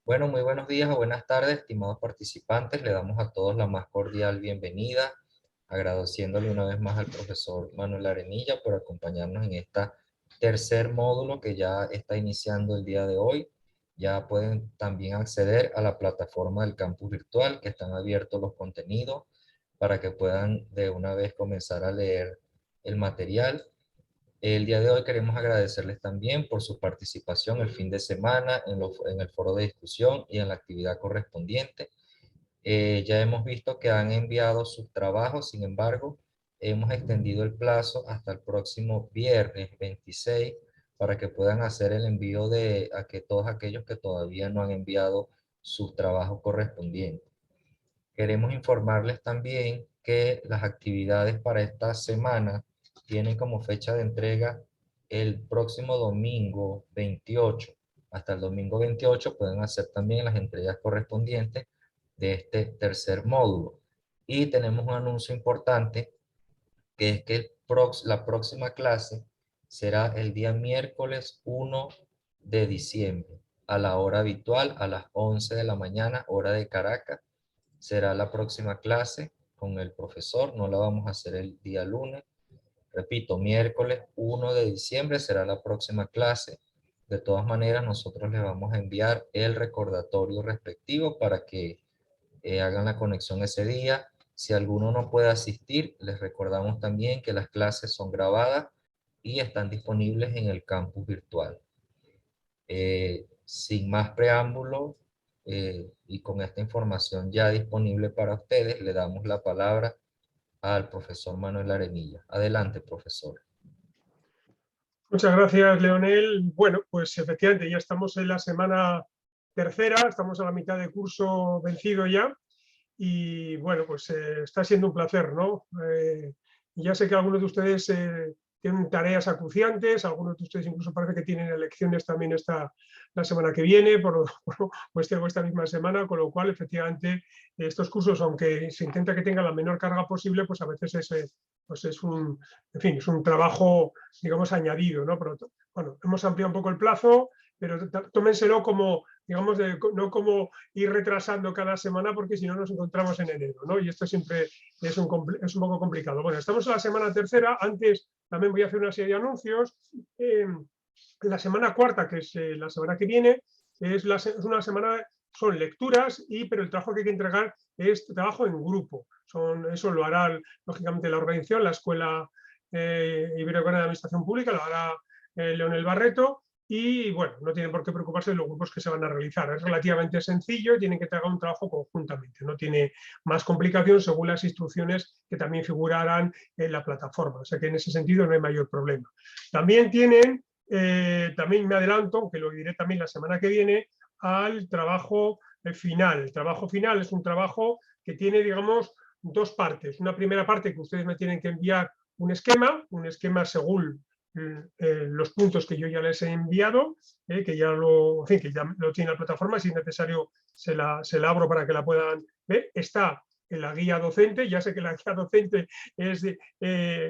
Bueno, muy buenos días o buenas tardes, estimados participantes. Le damos a todos la más cordial bienvenida, agradeciéndole una vez más al profesor Manuel Arenilla por acompañarnos en esta tercer módulo que ya está iniciando el día de hoy. Ya pueden también acceder a la plataforma del campus virtual, que están abiertos los contenidos para que puedan de una vez comenzar a leer el material. El día de hoy queremos agradecerles también por su participación el fin de semana en el foro de discusión y en la actividad correspondiente. Ya hemos visto que han enviado sus trabajos, sin embargo, hemos extendido el plazo hasta el próximo viernes 26 para que puedan hacer el envío de a que todos aquellos que todavía no han enviado sus trabajos correspondientes. Queremos informarles también que las actividades para esta semana tienen como fecha de entrega el próximo domingo 28. Hasta el domingo 28 pueden hacer también las entregas correspondientes de este tercer módulo. Y tenemos un anuncio importante, que es que la próxima clase será el día miércoles 1 de diciembre, a la hora habitual, a las 11 de la mañana, hora de Caracas. Será la próxima clase con el profesor, no la vamos a hacer el día lunes. Repito, miércoles 1 de diciembre será la próxima clase. De todas maneras, nosotros les vamos a enviar el recordatorio respectivo para que hagan la conexión ese día. Si alguno no puede asistir, les recordamos también que las clases son grabadas y están disponibles en el campus virtual. Sin más preámbulo, y con esta información ya disponible para ustedes, le damos la palabra al profesor Manuel Arenilla. Adelante, profesor. Muchas gracias, Leonel. Bueno, pues efectivamente ya estamos en la semana tercera, estamos a la mitad de curso vencido ya y bueno, pues está siendo un placer, ¿no? Ya sé que algunos de ustedes tienen tareas acuciantes, algunos de ustedes incluso parece que tienen elecciones también la semana que viene, o esta misma semana, con lo cual efectivamente estos cursos, aunque se intenta que tengan la menor carga posible, pues a veces pues es un, en fin, es un trabajo, digamos, añadido, ¿no? Pero, bueno, hemos ampliado un poco el plazo, pero tómenselo como, digamos, no como ir retrasando cada semana, porque si no nos encontramos en enero, ¿no? Y esto siempre es un poco complicado. Bueno, estamos en la semana tercera. Antes también voy a hacer una serie de anuncios. La semana cuarta, que es la semana que viene, es una semana, son lecturas, pero el trabajo que hay que entregar es trabajo en grupo. Eso lo hará, lógicamente, la organización, la Escuela Iberoamericana de Administración Pública, lo hará Leonel Barreto, y bueno, no tienen por qué preocuparse de los grupos que se van a realizar. Es relativamente sencillo, tienen que entregar un trabajo conjuntamente, no tiene más complicación según las instrucciones que también figurarán en la plataforma. O sea que en ese sentido no hay mayor problema. También también me adelanto, aunque lo diré también la semana que viene, al trabajo final. El trabajo final es un trabajo que tiene, digamos, dos partes. Una primera parte que ustedes me tienen que enviar un esquema según los puntos que yo ya les he enviado, que ya en fin, que ya lo tiene la plataforma. Si es necesario se la abro para que la puedan ver. Está en la guía docente. Ya sé que la guía docente es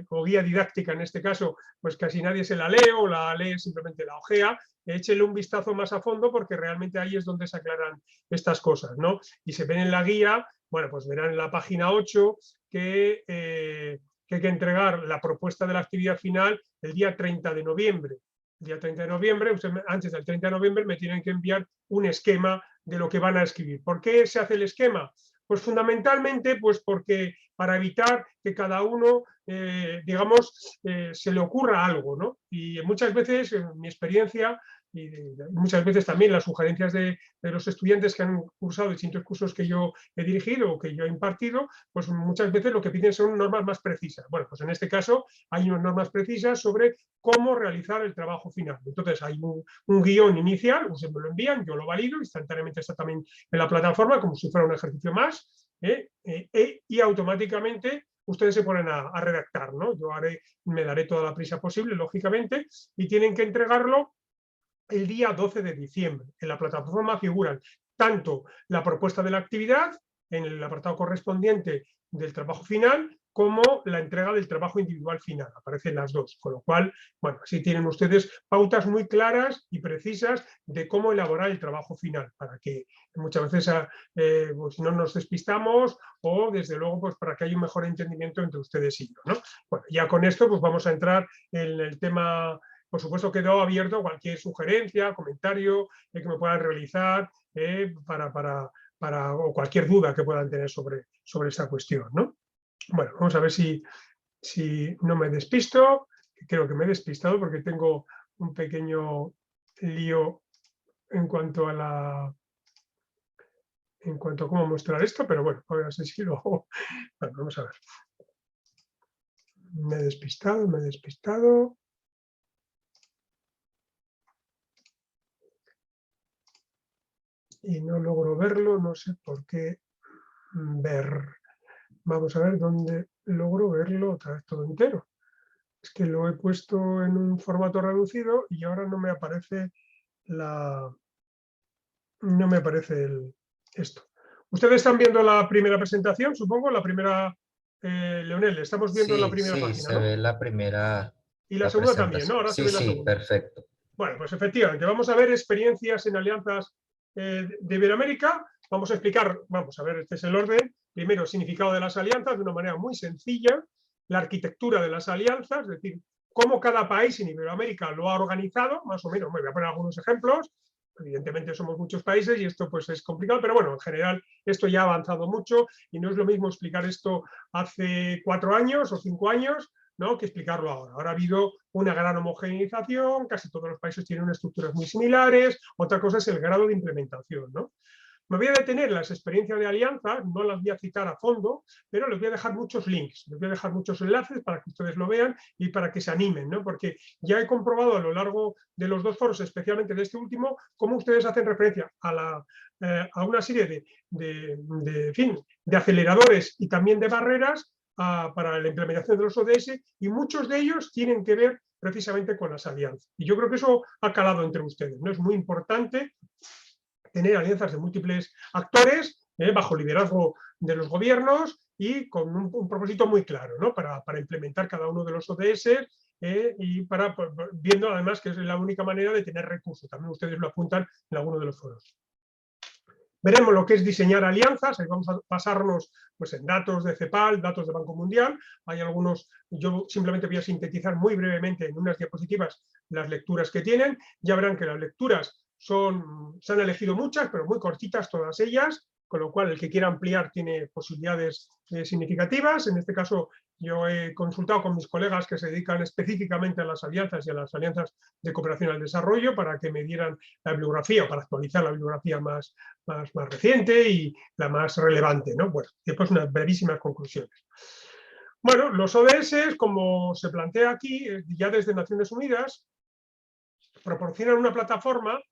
o guía didáctica en este caso, pues casi nadie se la lee o la lee simplemente la ojea. Échele un vistazo más a fondo, porque realmente ahí es donde se aclaran estas cosas, ¿no? Y se ven en la guía, bueno, pues verán en la página 8 que hay que entregar la propuesta de la actividad final el día 30 de noviembre. El día 30 de noviembre, antes del 30 de noviembre, me tienen que enviar un esquema de lo que van a escribir. ¿Por qué se hace el esquema? Pues fundamentalmente porque para evitar que cada uno, digamos, se le ocurra algo, ¿no? Y muchas veces, en mi experiencia, y muchas veces también las sugerencias de los estudiantes que han cursado distintos cursos que yo he dirigido o que yo he impartido, pues muchas veces lo que piden son normas más precisas. Bueno, pues en este caso hay unas normas precisas sobre cómo realizar el trabajo final. Entonces hay un guión inicial, ustedes me lo envían, yo lo valido, instantáneamente está también en la plataforma como si fuera un ejercicio más, y automáticamente ustedes se ponen a redactar, ¿no? Yo me daré toda la prisa posible, lógicamente, y tienen que entregarlo el día 12 de diciembre. En la plataforma figuran tanto la propuesta de la actividad, en el apartado correspondiente del trabajo final, como la entrega del trabajo individual final. Aparecen las dos, con lo cual, bueno, así tienen ustedes pautas muy claras y precisas de cómo elaborar el trabajo final, para que muchas veces pues no nos despistamos o, desde luego, pues para que haya un mejor entendimiento entre ustedes y yo, ¿no? Bueno, ya con esto pues vamos a entrar en el tema. Por supuesto, quedó abierto cualquier sugerencia, comentario que me puedan realizar o cualquier duda que puedan tener sobre esa cuestión, ¿no? Bueno, vamos a ver si no me despisto. Creo que me he despistado porque tengo un pequeño lío en cuanto a cómo mostrar esto, pero bueno, a ver si lo hago. Bueno, vamos a ver. Me he despistado. Y no logro verlo, no sé por qué ver. Vamos a ver dónde logro verlo otra vez todo entero. Es que lo he puesto en un formato reducido y ahora no me aparece esto. Ustedes están viendo la primera presentación, supongo, la primera, Leonel, estamos viendo la Sí, primera sí, página, se ¿no? ve la primera, Y la la segunda también, ¿no? presentación. Ahora se Sí, ve la sí, segunda. perfecto. Bueno, pues efectivamente, vamos a ver experiencias en alianzas de Iberoamérica. Vamos a explicar, vamos a ver, este es el orden. Primero, significado de las alianzas de una manera muy sencilla, la arquitectura de las alianzas, es decir, cómo cada país en Iberoamérica lo ha organizado, más o menos. Me voy a poner algunos ejemplos. Evidentemente somos muchos países y esto pues es complicado, pero bueno, en general esto ya ha avanzado mucho y no es lo mismo explicar esto hace 4 años o 5 años, ¿no?, que explicarlo ahora. Ahora ha habido una gran homogeneización, casi todos los países tienen unas estructuras muy similares, otra cosa es el grado de implementación, ¿no? Me voy a detener en las experiencias de alianza, no las voy a citar a fondo, pero les voy a dejar muchos links, les voy a dejar muchos enlaces para que ustedes lo vean y para que se animen, ¿no? Porque ya he comprobado a lo largo de los 2 foros, especialmente de este último, cómo ustedes hacen referencia a una serie de aceleradores y también de barreras para la implementación de los ODS, y muchos de ellos tienen que ver precisamente con las alianzas. Y yo creo que eso ha calado entre ustedes, ¿no? Es muy importante tener alianzas de múltiples actores bajo liderazgo de los gobiernos y con un propósito muy claro, ¿no?, para implementar cada uno de los ODS y viendo además que es la única manera de tener recursos. También ustedes lo apuntan en alguno de los foros. Veremos lo que es diseñar alianzas, ahí vamos a pasarnos pues, en datos de CEPAL, datos de Banco Mundial. Hay algunos, yo simplemente voy a sintetizar muy brevemente en unas diapositivas las lecturas que tienen. Ya verán que las lecturas se han elegido muchas, pero muy cortitas todas ellas, con lo cual el que quiera ampliar tiene posibilidades significativas. En este caso yo he consultado con mis colegas que se dedican específicamente a las alianzas y a las alianzas de cooperación al desarrollo para que me dieran la bibliografía, para actualizar la bibliografía más reciente y la más relevante, ¿no? Bueno, después unas brevísimas conclusiones. Bueno, los ODS, como se plantea aquí, ya desde Naciones Unidas, proporcionan una plataforma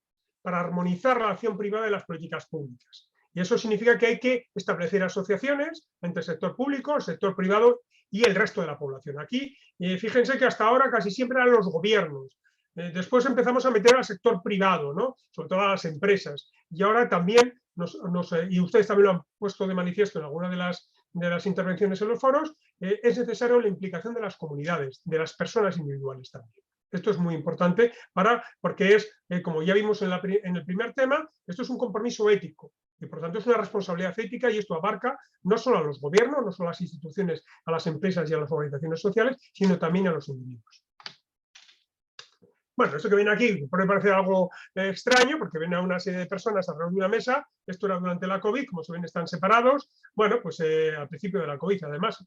para armonizar la acción privada de las políticas públicas. Y eso significa que hay que establecer asociaciones entre el sector público, el sector privado y el resto de la población. Aquí, fíjense que hasta ahora casi siempre eran los gobiernos. Después empezamos a meter al sector privado, ¿no?, sobre todo a las empresas. Y ahora también, y ustedes también lo han puesto de manifiesto en alguna de las intervenciones en los foros, es necesario la implicación de las comunidades, de las personas individuales también. Esto es muy importante porque es, como ya vimos en el primer tema, esto es un compromiso ético y por tanto es una responsabilidad ética, y esto abarca no solo a los gobiernos, no solo a las instituciones, a las empresas y a las organizaciones sociales, sino también a los individuos. Bueno, esto que viene aquí puede parecer algo extraño, porque ven a una serie de personas alrededor de una mesa. Esto era durante la COVID, como se ven, están separados. Bueno, pues al principio de la COVID, además,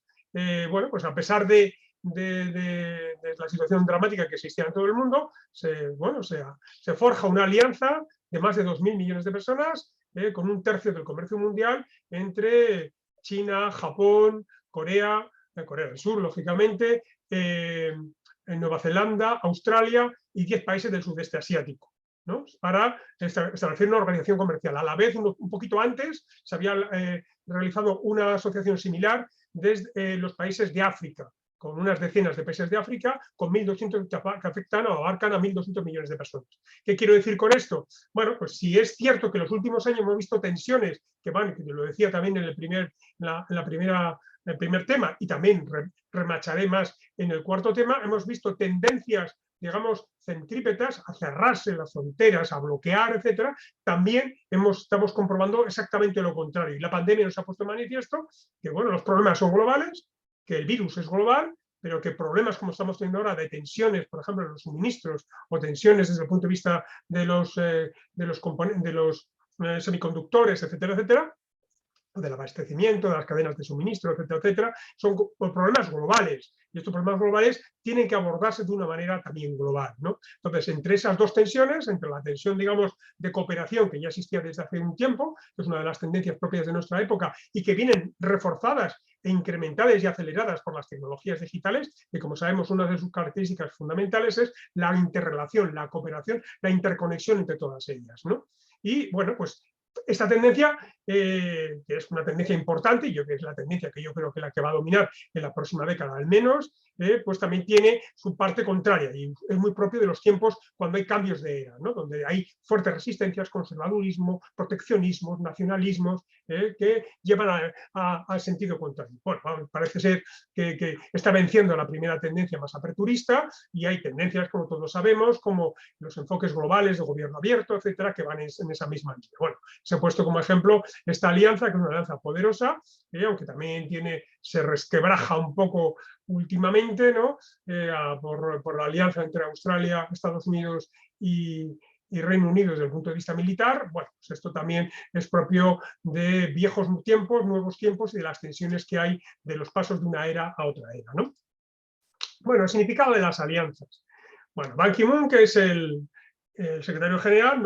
bueno, pues a pesar de la situación dramática que existía en todo el mundo, se forja una alianza de más de 2.000 millones de personas, con 1/3 del comercio mundial entre China, Japón, Corea del Sur, lógicamente, en Nueva Zelanda, Australia y 10 países del sudeste asiático, ¿no?, para establecer una organización comercial. A la vez, un poquito antes, se había realizado una asociación similar desde los países de África, con unas decenas de países de África, con 1.200 que afectan o abarcan a 1.200 millones de personas. ¿Qué quiero decir con esto? Bueno, pues si es cierto que en los últimos años hemos visto tensiones que van, que lo decía también en la primera el primer tema y también remacharé más en el cuarto tema, hemos visto tendencias, digamos, centrípetas a cerrarse las fronteras, a bloquear, etcétera. También estamos comprobando exactamente lo contrario. Y la pandemia nos ha puesto de manifiesto que, bueno, los problemas son globales, que el virus es global, pero que problemas como estamos teniendo ahora de tensiones, por ejemplo, en los suministros o tensiones desde el punto de vista de los semiconductores, etcétera, etcétera, del abastecimiento, de las cadenas de suministro, etcétera, etcétera, son problemas globales. Y estos problemas globales tienen que abordarse de una manera también global, ¿no? Entonces, entre esas dos tensiones, entre la tensión, digamos, de cooperación que ya existía desde hace un tiempo, que es una de las tendencias propias de nuestra época y que vienen reforzadas e incrementadas y aceleradas por las tecnologías digitales, que como sabemos una de sus características fundamentales es la interrelación, la cooperación, la interconexión entre todas ellas, ¿no? Y bueno, pues esta tendencia, que es una tendencia importante, y que es la tendencia que yo creo que la que va a dominar en la próxima década al menos, pues también tiene su parte contraria y es muy propio de los tiempos cuando hay cambios de era, ¿no? Donde hay fuertes resistencias, conservadurismo, proteccionismos, nacionalismos, que llevan al sentido contrario. Bueno, parece ser que está venciendo la primera tendencia más aperturista y hay tendencias, como todos sabemos, como los enfoques globales de gobierno abierto, etcétera, que van en esa misma línea. Bueno, se ha puesto como ejemplo esta alianza, que es una alianza poderosa, aunque también se resquebraja un poco últimamente, ¿no? Por la alianza entre Australia, Estados Unidos y Reino Unido desde el punto de vista militar. Bueno, pues esto también es propio de viejos tiempos, nuevos tiempos y de las tensiones que hay de los pasos de una era a otra era, ¿no? Bueno, el significado de las alianzas. Bueno, Ban Ki-moon, que es el secretario general,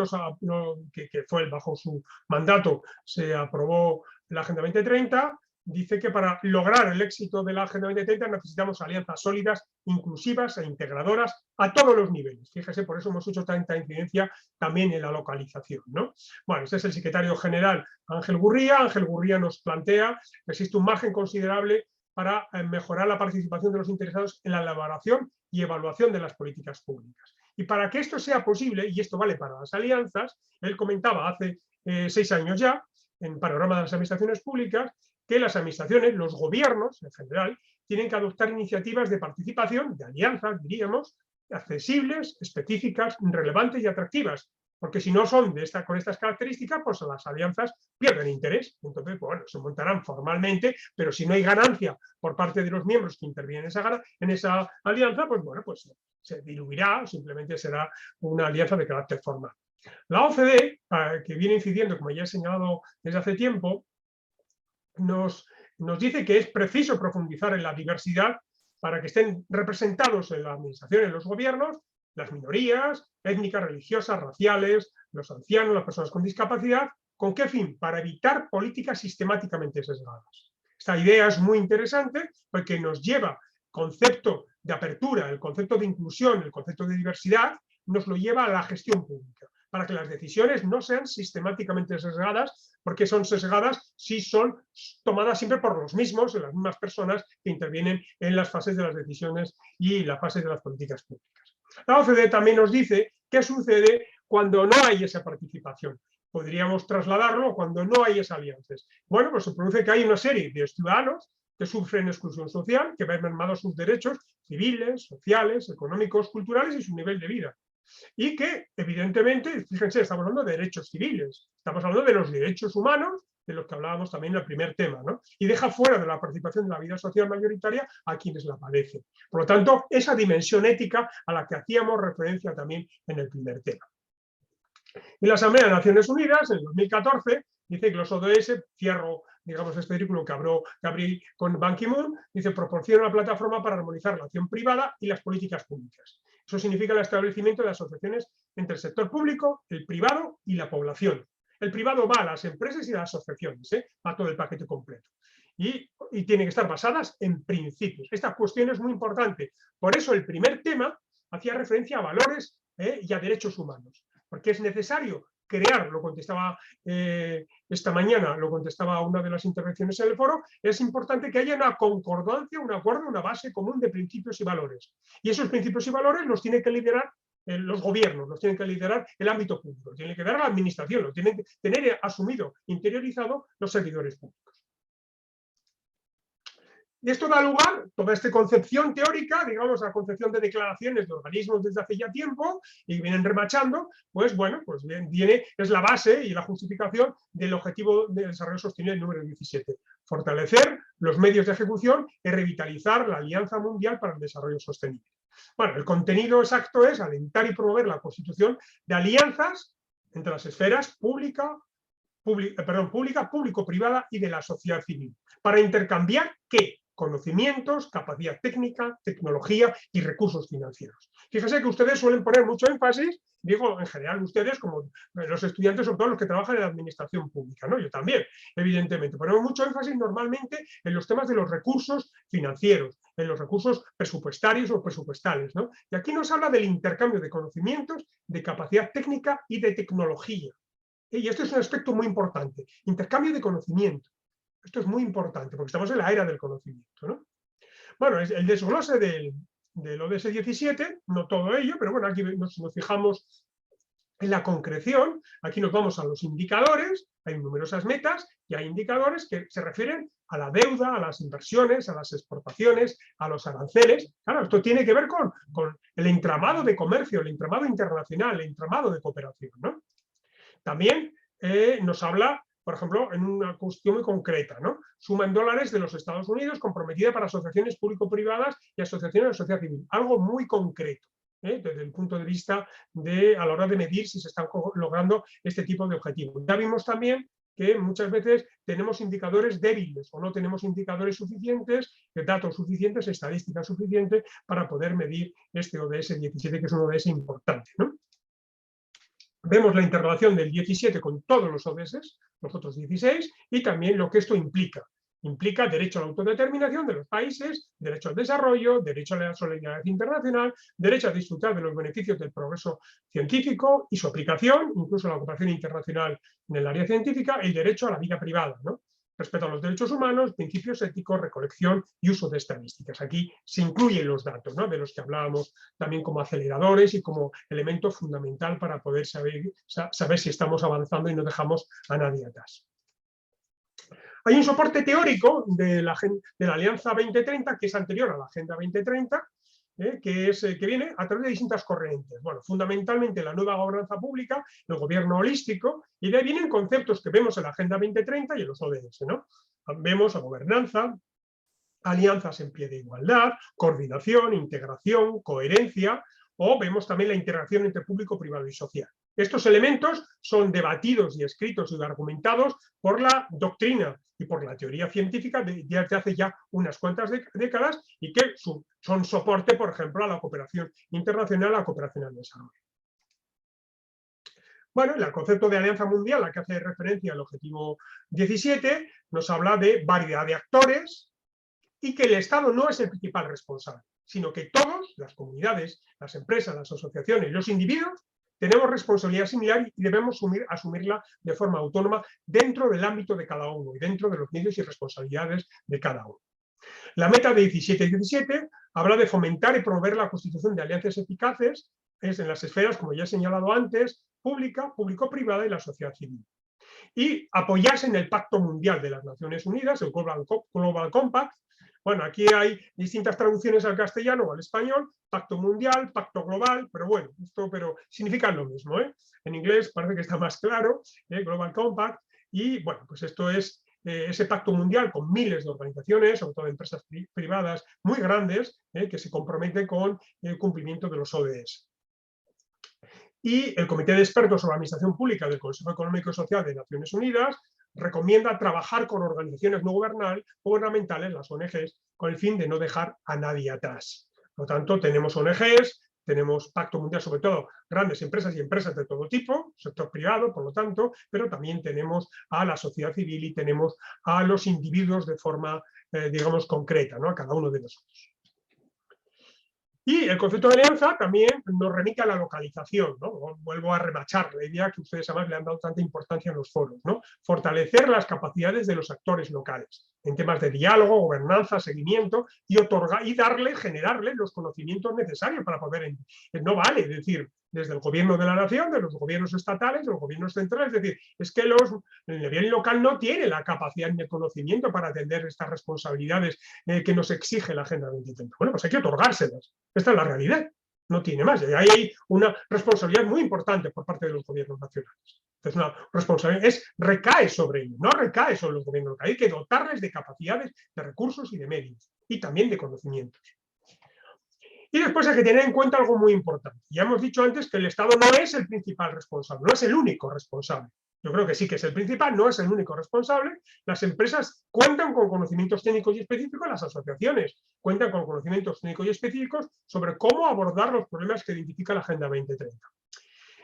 que fue bajo su mandato, se aprobó la Agenda 2030, dice que para lograr el éxito de la Agenda 2030 necesitamos alianzas sólidas, inclusivas e integradoras a todos los niveles. Fíjese, por eso hemos hecho tanta incidencia también en la localización, ¿no? Bueno, este es el secretario general Ángel Gurría. Ángel Gurría nos plantea que existe un margen considerable para mejorar la participación de los interesados en la elaboración y evaluación de las políticas públicas. Y para que esto sea posible, y esto vale para las alianzas, él comentaba hace 6 años ya, en Panorama de las Administraciones Públicas, que las administraciones, los gobiernos en general, tienen que adoptar iniciativas de participación, de alianzas, diríamos, accesibles, específicas, relevantes y atractivas, porque si no son con estas características, pues las alianzas pierden interés. Entonces, bueno, se montarán formalmente, pero si no hay ganancia por parte de los miembros que intervienen en esa alianza, pues bueno, pues se diluirá, simplemente será una alianza de carácter formal. La OCDE, que viene incidiendo, como ya he señalado desde hace tiempo, nos dice que es preciso profundizar en la diversidad para que estén representados en la administración, en los gobiernos, las minorías étnicas, religiosas, raciales, los ancianos, las personas con discapacidad. ¿Con qué fin? Para evitar políticas sistemáticamente sesgadas. Esta idea es muy interesante porque nos lleva el concepto de apertura, el concepto de inclusión, el concepto de diversidad, nos lo lleva a la gestión pública, para que las decisiones no sean sistemáticamente sesgadas, porque son sesgadas si son tomadas siempre por los mismos, las mismas personas que intervienen en las fases de las decisiones y la fase de las políticas públicas. La OCDE también nos dice qué sucede cuando no hay esa participación. Podríamos trasladarlo cuando no hay esas alianzas. Bueno, pues se produce que hay una serie de ciudadanos que sufren exclusión social, que ven mermados sus derechos civiles, sociales, económicos, culturales y su nivel de vida. Y que, evidentemente, fíjense, estamos hablando de derechos civiles, estamos hablando de los derechos humanos, de los que hablábamos también en el primer tema, ¿no? Y deja fuera de la participación de la vida social mayoritaria a quienes la padecen. Por lo tanto, esa dimensión ética a la que hacíamos referencia también en el primer tema. Y la Asamblea de Naciones Unidas, en el 2014, dice que los ODS, cierro, digamos, este círculo que abrí con Ban Ki-moon, dice, proporciona una plataforma para armonizar la acción privada y las políticas públicas. Eso significa el establecimiento de asociaciones entre el sector público, el privado y la población. El privado va a las empresas y a las asociaciones, a todo el paquete completo. Y tienen que estar basadas en principios. Esta cuestión es muy importante. Por eso el primer tema hacía referencia a valores y a derechos humanos. Porque es necesario crear, lo contestaba esta mañana, lo contestaba una de las intervenciones en el foro, es importante que haya una concordancia, un acuerdo, una base común de principios y valores. Y esos principios y valores los tienen que liderar los gobiernos, los tienen que liderar el ámbito público, tiene que dar la administración, lo tienen que tener asumido, interiorizado los servidores públicos. Y esto da lugar, toda esta concepción teórica, digamos, a concepción de declaraciones de organismos desde hace ya tiempo y vienen remachando, pues bueno, pues bien, es la base y la justificación del objetivo de desarrollo sostenible número 17. Fortalecer los medios de ejecución y revitalizar la Alianza Mundial para el Desarrollo Sostenible. Bueno, el contenido exacto es alentar y promover la constitución de alianzas entre las esferas pública, público-privada y de la sociedad civil, para intercambiar ¿qué? Conocimientos, capacidad técnica, tecnología y recursos financieros. Fíjense que ustedes suelen poner mucho énfasis, digo en general ustedes como los estudiantes, sobre todo los que trabajan en la administración pública, ¿no? Yo también, evidentemente, ponemos mucho énfasis normalmente en los temas de los recursos financieros, en los recursos presupuestarios o presupuestales, ¿no? Y aquí nos habla del intercambio de conocimientos, de capacidad técnica y de tecnología. Y esto es un aspecto muy importante, intercambio de conocimiento. Esto es muy importante, porque estamos en la era del conocimiento, ¿no? Bueno, es el desglose del ODS 17, no todo ello, pero bueno, aquí nos fijamos en la concreción, aquí nos vamos a los indicadores, hay numerosas metas y hay indicadores que se refieren a la deuda, a las inversiones, a las exportaciones, a los aranceles. Claro, esto tiene que ver con el entramado de comercio, el entramado internacional, el entramado de cooperación, ¿no? También nos habla, por ejemplo, en una cuestión muy concreta, ¿no? Suma en dólares de los Estados Unidos comprometida para asociaciones público-privadas y asociaciones de la sociedad civil. Algo muy concreto, desde el punto de vista a la hora de medir si se están logrando este tipo de objetivos. Ya vimos también que muchas veces tenemos indicadores débiles o no tenemos indicadores suficientes, datos suficientes, estadísticas suficientes para poder medir este ODS 17, que es un ODS importante, ¿no? Vemos la interrelación del 17 con todos los ODS, los otros 16, y también lo que esto implica. Implica derecho a la autodeterminación de los países, derecho al desarrollo, derecho a la solidaridad internacional, derecho a disfrutar de los beneficios del progreso científico y su aplicación, incluso la cooperación internacional en el área científica, el derecho a la vida privada, ¿no? Respeto a los derechos humanos, principios éticos, recolección y uso de estadísticas. Aquí se incluyen los datos, ¿no? De los que hablábamos también como aceleradores y como elemento fundamental para poder saber si estamos avanzando y no dejamos a nadie atrás. Hay un soporte teórico de la Alianza 2030 que es anterior a la Agenda 2030, que viene a través de distintas corrientes. Bueno, fundamentalmente la nueva gobernanza pública, el gobierno holístico, y de ahí vienen conceptos que vemos en la Agenda 2030 y en los ODS, ¿no? Vemos a gobernanza, alianzas en pie de igualdad, coordinación, integración, coherencia, o vemos también la integración entre público, privado y social. Estos elementos son debatidos y escritos y argumentados por la doctrina y por la teoría científica desde hace ya unas cuantas décadas y que son soporte, por ejemplo, a la cooperación internacional, a la cooperación al desarrollo. Bueno, el concepto de alianza mundial, al que hace referencia el objetivo 17, nos habla de variedad de actores y que el Estado no es el principal responsable, sino que todos, las comunidades, las empresas, las asociaciones y los individuos, tenemos responsabilidad similar y debemos asumirla de forma autónoma dentro del ámbito de cada uno y dentro de los medios y responsabilidades de cada uno. La meta de 17-17 habla de fomentar y promover la constitución de alianzas eficaces en las esferas, como ya he señalado antes, pública, público-privada y la sociedad civil. Y apoyarse en el Pacto Mundial de las Naciones Unidas, el Global Compact. Bueno, aquí hay distintas traducciones al castellano o al español, pacto mundial, pacto global, pero bueno, pero significan lo mismo, ¿eh? En inglés parece que está más claro, Global Compact, y bueno, pues esto es ese pacto mundial con miles de organizaciones, sobre todo empresas privadas muy grandes, que se comprometen con el cumplimiento de los ODS. Y el Comité de Expertos sobre la Administración Pública del Consejo Económico y Social de Naciones Unidas recomienda trabajar con organizaciones no gubernamentales, las ONGs, con el fin de no dejar a nadie atrás. Por lo tanto, tenemos ONGs, tenemos Pacto Mundial, sobre todo grandes empresas y empresas de todo tipo, sector privado, por lo tanto, pero también tenemos a la sociedad civil y tenemos a los individuos de forma, digamos, concreta, ¿no? A cada uno de nosotros. Y el concepto de alianza también nos remite a la localización, ¿no? Vuelvo a remachar la idea que ustedes además le han dado tanta importancia en los foros, ¿no? Fortalecer las capacidades de los actores locales. en temas de diálogo, gobernanza, seguimiento, y generarle los conocimientos necesarios para poder... No vale, es decir, desde el gobierno de la nación, de los gobiernos estatales, de los gobiernos centrales, es decir, es que el nivel local no tiene la capacidad ni el conocimiento para atender estas responsabilidades que nos exige la Agenda 2030. Bueno, pues hay que otorgárselas. Esta es la realidad. No tiene más. Y ahí hay una responsabilidad muy importante por parte de los gobiernos nacionales. Es una responsabilidad, recae sobre ellos, no recae sobre los gobiernos locales. Hay que dotarles de capacidades, de recursos y de medios, y también de conocimientos. Y después hay que tener en cuenta algo muy importante. Ya hemos dicho antes que el Estado no es el principal responsable, no es el único responsable. Yo creo que sí que es el principal, no es el único responsable. Las empresas cuentan con conocimientos técnicos y específicos, las asociaciones cuentan con conocimientos técnicos y específicos sobre cómo abordar los problemas que identifica la Agenda 2030.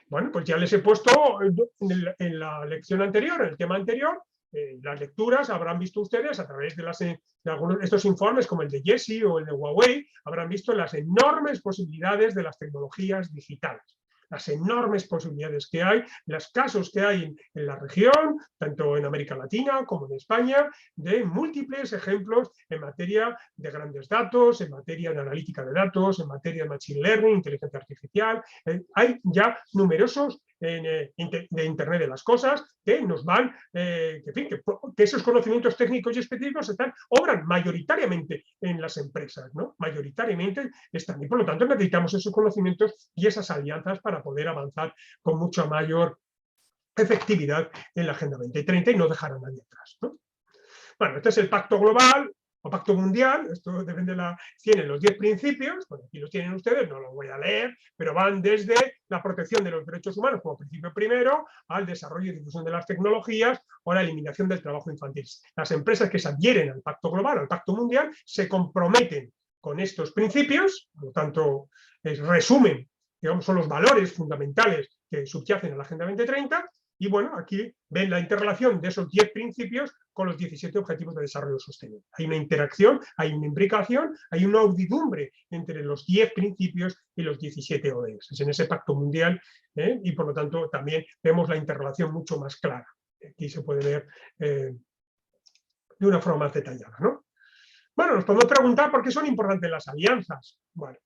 Bueno, pues ya les he puesto en la lección anterior, en el tema anterior, las lecturas, habrán visto ustedes a través de algunos de estos informes, como el de Jesse o el de Huawei, habrán visto las enormes posibilidades de las tecnologías digitales, las enormes posibilidades que hay, los casos que hay en la región, tanto en América Latina como en España, de múltiples ejemplos en materia de grandes datos, en materia de analítica de datos, en materia de machine learning, inteligencia artificial. Hay ya numerosos de Internet de las cosas que nos van, que esos conocimientos técnicos y específicos obran mayoritariamente en las empresas, ¿no? Mayoritariamente están, y por lo tanto necesitamos esos conocimientos y esas alianzas para poder avanzar con mucha mayor efectividad en la Agenda 2030 y no dejar a nadie atrás, ¿no? Bueno, este es el Pacto Global o Pacto Mundial, esto depende de tienen los 10 principios, bueno, aquí los tienen ustedes, no los voy a leer, pero van desde la protección de los derechos humanos como principio primero, al desarrollo y difusión de las tecnologías o a la eliminación del trabajo infantil. Las empresas que se adhieren al Pacto Global, al Pacto Mundial, se comprometen con estos principios, por lo tanto, resumen, digamos, son los valores fundamentales que subyacen a la Agenda 2030, y bueno, aquí ven la interrelación de esos 10 principios con los 17 Objetivos de Desarrollo Sostenible. Hay una interacción, hay una imbricación, hay una audidumbre entre los 10 principios y los 17 ODS. Es en ese pacto mundial y por lo tanto también vemos la interrelación mucho más clara. Aquí se puede ver de una forma más detallada, ¿no? Bueno, nos podemos preguntar por qué son importantes las alianzas. Bueno,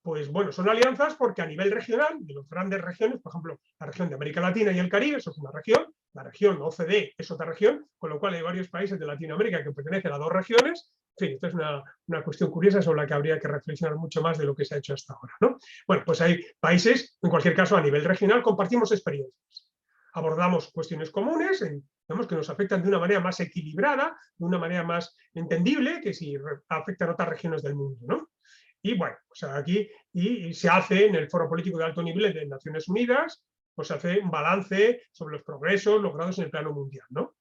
pues bueno, son alianzas porque a nivel regional, de las grandes regiones, por ejemplo, la región de América Latina y el Caribe, eso es una región, la región OCDE es otra región, con lo cual hay varios países de Latinoamérica que pertenecen a dos regiones. En fin, esta es una cuestión curiosa sobre la que habría que reflexionar mucho más de lo que se ha hecho hasta ahora, ¿no? Bueno, pues hay países, en cualquier caso, a nivel regional, compartimos experiencias. Abordamos cuestiones comunes, digamos, que nos afectan de una manera más equilibrada, de una manera más entendible que si afectan a otras regiones del mundo, ¿no? Y bueno, pues aquí se hace en el Foro Político de Alto Nivel de Naciones Unidas, pues se hace un balance sobre los progresos logrados en el plano mundial, ¿no?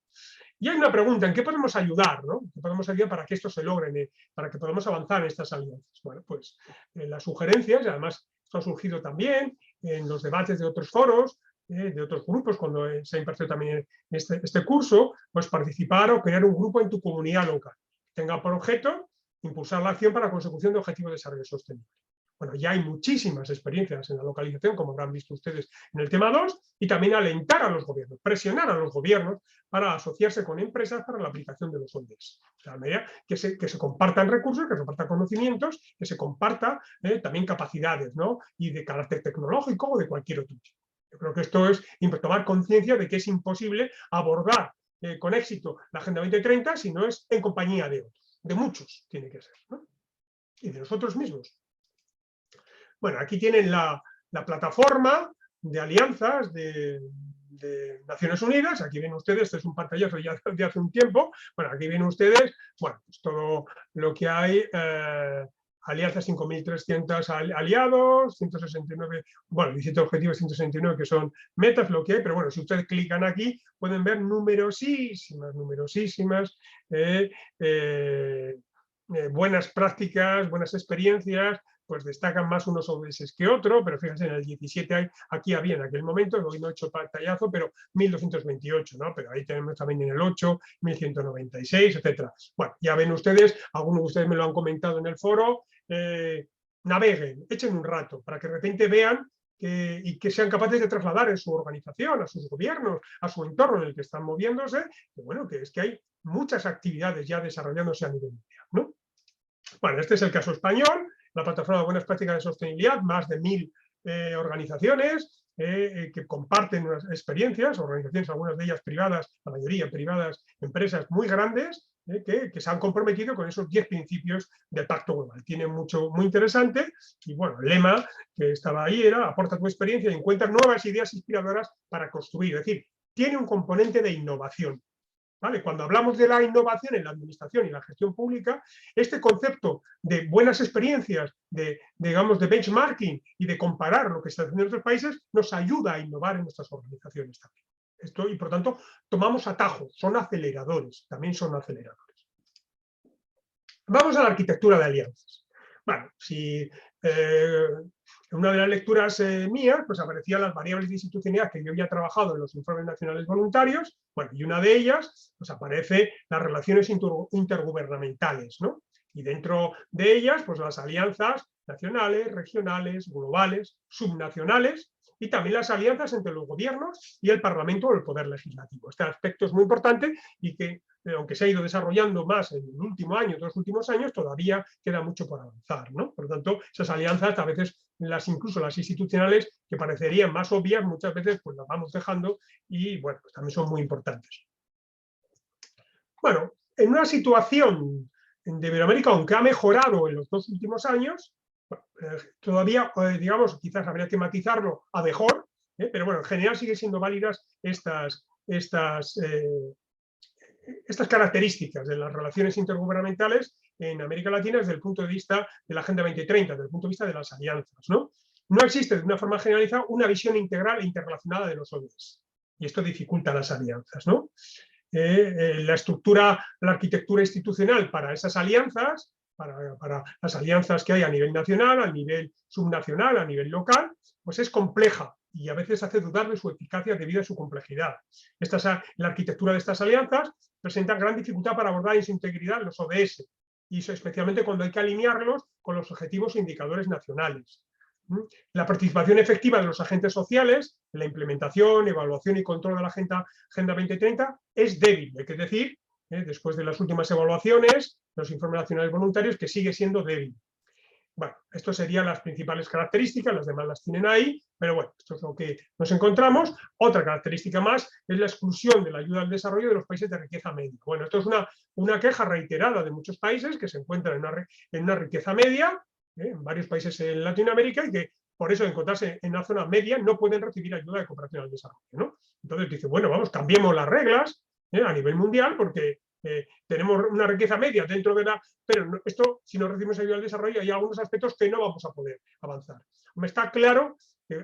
Y hay una pregunta, ¿en qué podemos ayudar, ¿no? ¿Qué podemos ayudar para que esto se logre, para que podamos avanzar en estas alianzas? Bueno, pues las sugerencias, y además esto ha surgido también en los debates de otros foros, de otros grupos, cuando se ha impartido también este curso, pues participar o crear un grupo en tu comunidad local. Tenga por objeto impulsar la acción para la consecución de objetivos de desarrollo sostenible. Bueno, ya hay muchísimas experiencias en la localización, como habrán visto ustedes en el tema 2, y también alentar a los gobiernos, presionar a los gobiernos para asociarse con empresas para la aplicación de los ODS. De la manera que se compartan recursos, que se compartan conocimientos, que se compartan también capacidades, ¿no? Y de carácter tecnológico o de cualquier otro tipo. Yo creo que esto es tomar conciencia de que es imposible abordar con éxito la Agenda 2030 si no es en compañía de otros. De muchos tiene que ser, ¿no? Y de nosotros mismos. Bueno, aquí tienen la plataforma de alianzas de Naciones Unidas. Aquí ven ustedes, este es un pantallazo ya de hace un tiempo. Bueno, aquí ven ustedes, bueno, pues todo lo que hay, alianzas 5.300 aliados, 169, bueno, 17 objetivos, 169 que son metas, lo que hay, pero bueno, si ustedes clican aquí, pueden ver numerosísimas buenas prácticas, buenas experiencias, pues destacan más unos ODS que otros, pero fíjense, en el 17 aquí había en aquel momento, hoy no he hecho pantallazo, pero 1.228, ¿no? Pero ahí tenemos también en el 8, 1.196, etcétera. Bueno, ya ven ustedes, algunos de ustedes me lo han comentado en el foro, naveguen, echen un rato, para que de repente vean y que sean capaces de trasladar en su organización, a sus gobiernos, a su entorno en el que están moviéndose, que bueno, que es que hay muchas actividades ya desarrollándose a nivel mundial, ¿no? Bueno, este es el caso español, la plataforma de buenas prácticas de sostenibilidad, más de 1000 organizaciones que comparten unas experiencias, organizaciones, algunas de ellas privadas, la mayoría privadas, empresas muy grandes, que se han comprometido con esos 10 principios del Pacto Global. Tiene mucho, muy interesante, y bueno, el lema que estaba ahí era: aporta tu experiencia y encuentra nuevas ideas inspiradoras para construir. Es decir, tiene un componente de innovación. ¿Vale? Cuando hablamos de la innovación en la administración y la gestión pública, este concepto de buenas experiencias, digamos, de benchmarking y de comparar lo que está haciendo en otros países, nos ayuda a innovar en nuestras organizaciones también. Esto, y por tanto, tomamos atajos, son aceleradores, también son aceleradores. Vamos a la arquitectura de alianzas. Bueno, si en una de las lecturas mías, pues aparecían las variables de institucionalidad que yo había trabajado en los informes nacionales voluntarios, bueno, y una de ellas, pues aparece las relaciones intergubernamentales, ¿no? Y dentro de ellas, pues las alianzas nacionales, regionales, globales, subnacionales, y también las alianzas entre los gobiernos y el Parlamento o el Poder Legislativo. Este aspecto es muy importante y que, aunque se ha ido desarrollando más en el último año, los últimos años, todavía queda mucho por avanzar, ¿no? Por lo tanto, esas alianzas, a veces, incluso las institucionales, que parecerían más obvias, muchas veces pues las vamos dejando y, bueno, pues también son muy importantes. Bueno, en una situación de Iberoamérica, aunque ha mejorado en los 2 últimos años, todavía, digamos, quizás habría que matizarlo a mejor, pero bueno, en general siguen siendo válidas estas características de las relaciones intergubernamentales en América Latina desde el punto de vista de la Agenda 2030, desde el punto de vista de las alianzas, ¿no? No existe de una forma generalizada una visión integral e interrelacionada de los ODS, y esto dificulta las alianzas, ¿no? La estructura, la arquitectura institucional para esas alianzas, para las alianzas que hay a nivel nacional, a nivel subnacional, a nivel local, pues es compleja y a veces hace dudar de su eficacia debido a su complejidad. La arquitectura de estas alianzas presenta gran dificultad para abordar en su integridad los ODS, y eso especialmente cuando hay que alinearlos con los objetivos e indicadores nacionales. La participación efectiva de los agentes sociales en la implementación, evaluación y control de la Agenda 2030 es débil, hay que decir, después de las últimas evaluaciones, los informes nacionales voluntarios, que sigue siendo débil. Bueno, esto serían las principales características, las demás las tienen ahí, pero bueno, esto es lo que nos encontramos. Otra característica más es la exclusión de la ayuda al desarrollo de los países de riqueza media. Bueno, esto es una queja reiterada de muchos países que se encuentran en una riqueza media, en varios países en Latinoamérica, y que por eso, encontrarse en una zona media, no pueden recibir ayuda de cooperación al desarrollo, ¿no? Entonces dice, bueno, vamos, cambiemos las reglas a nivel mundial, porque tenemos una riqueza media dentro de la... Pero no, esto, si no recibimos ayuda al desarrollo, hay algunos aspectos que no vamos a poder avanzar. Me está claro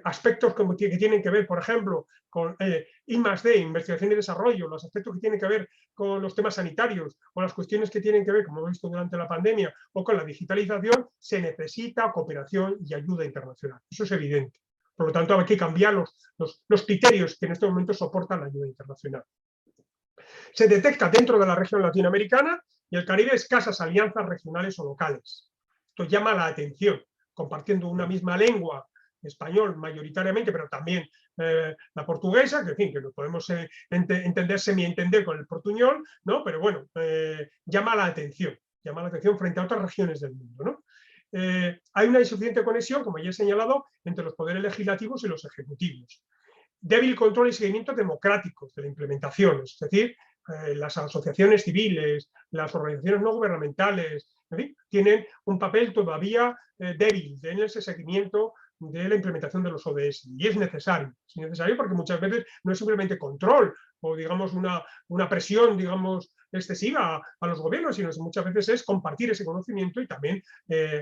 aspectos que tienen que ver, por ejemplo, con I+D, investigación y desarrollo, los aspectos que tienen que ver con los temas sanitarios o las cuestiones que tienen que ver, como hemos visto durante la pandemia, o con la digitalización, se necesita cooperación y ayuda internacional. Eso es evidente. Por lo tanto, hay que cambiar los criterios que en este momento soportan la ayuda internacional. Se detecta dentro de la región latinoamericana y el Caribe escasas alianzas regionales o locales. Esto llama la atención, compartiendo una misma lengua, español mayoritariamente, pero también la portuguesa, que en fin, que lo podemos entender, semi-entender con el portuñol, ¿no? Pero bueno, llama la atención frente a otras regiones del mundo, ¿no? Hay una insuficiente conexión, como ya he señalado, entre los poderes legislativos y los ejecutivos. Débil control y seguimiento democráticos de la implementación, es decir, las asociaciones civiles, las organizaciones no gubernamentales, en fin, tienen un papel todavía débil en ese seguimiento de la implementación de los ODS. Y es necesario porque muchas veces no es simplemente control o, digamos, una presión, digamos, excesiva a los gobiernos, sino que muchas veces es compartir ese conocimiento y también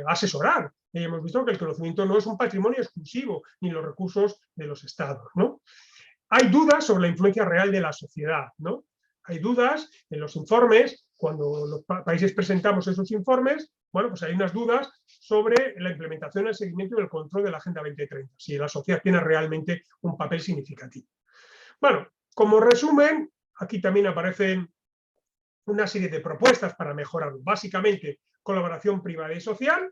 asesorar. Y hemos visto que el conocimiento no es un patrimonio exclusivo, ni los recursos de los estados, ¿no? Hay dudas sobre la influencia real de la sociedad, ¿no? Hay dudas en los informes, cuando los países presentamos esos informes, bueno, pues hay unas dudas sobre la implementación, el seguimiento y el control de la Agenda 2030, si la sociedad tiene realmente un papel significativo. Bueno, como resumen, aquí también aparecen una serie de propuestas para mejorar, básicamente, colaboración privada y social,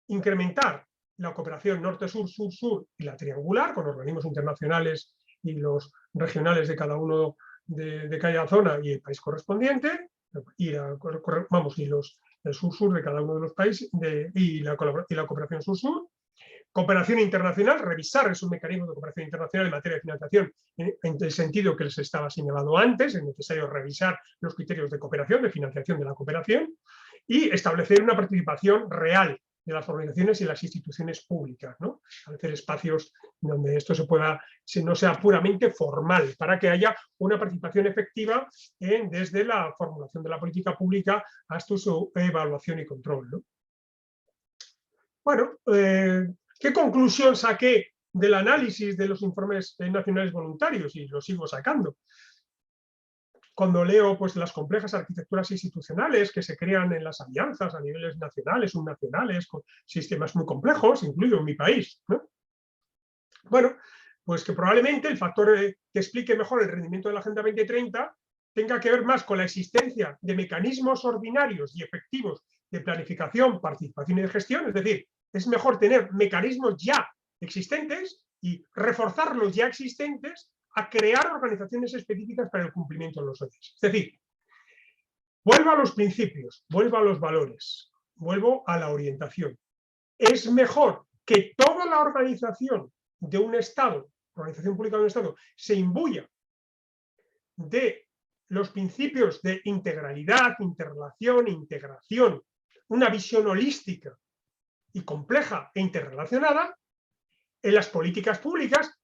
incrementar la cooperación norte-sur, sur-sur y la triangular con organismos internacionales y los regionales de cada uno de cada zona y el país correspondiente, el sur-sur de cada uno de los países y la cooperación sur-sur. Cooperación internacional, revisar esos mecanismos de cooperación internacional en materia de financiación en el sentido que les estaba señalado antes. Es necesario revisar los criterios de cooperación, de financiación de la cooperación, y establecer una participación real de las organizaciones y las instituciones públicas, ¿no? Establecer espacios donde esto no sea puramente formal, para que haya una participación efectiva desde la formulación de la política pública hasta su evaluación y control, ¿no? Bueno, ¿qué conclusión saqué del análisis de los informes nacionales voluntarios? Y lo sigo sacando. Cuando leo pues, las complejas arquitecturas institucionales que se crean en las alianzas a niveles nacionales, subnacionales, con sistemas muy complejos, incluido en mi país, ¿no? Bueno, pues que probablemente el factor que explique mejor el rendimiento de la Agenda 2030 tenga que ver más con la existencia de mecanismos ordinarios y efectivos de planificación, participación y de gestión. Es decir, es mejor tener mecanismos ya existentes y reforzar los ya existentes a crear organizaciones específicas para el cumplimiento de los ODS. Es decir, vuelvo a los principios, vuelvo a los valores, vuelvo a la orientación. Es mejor que toda la organización de un Estado, organización pública de un Estado, se imbuya de los principios de integralidad, interrelación, integración, una visión holística y compleja e interrelacionada en las políticas públicas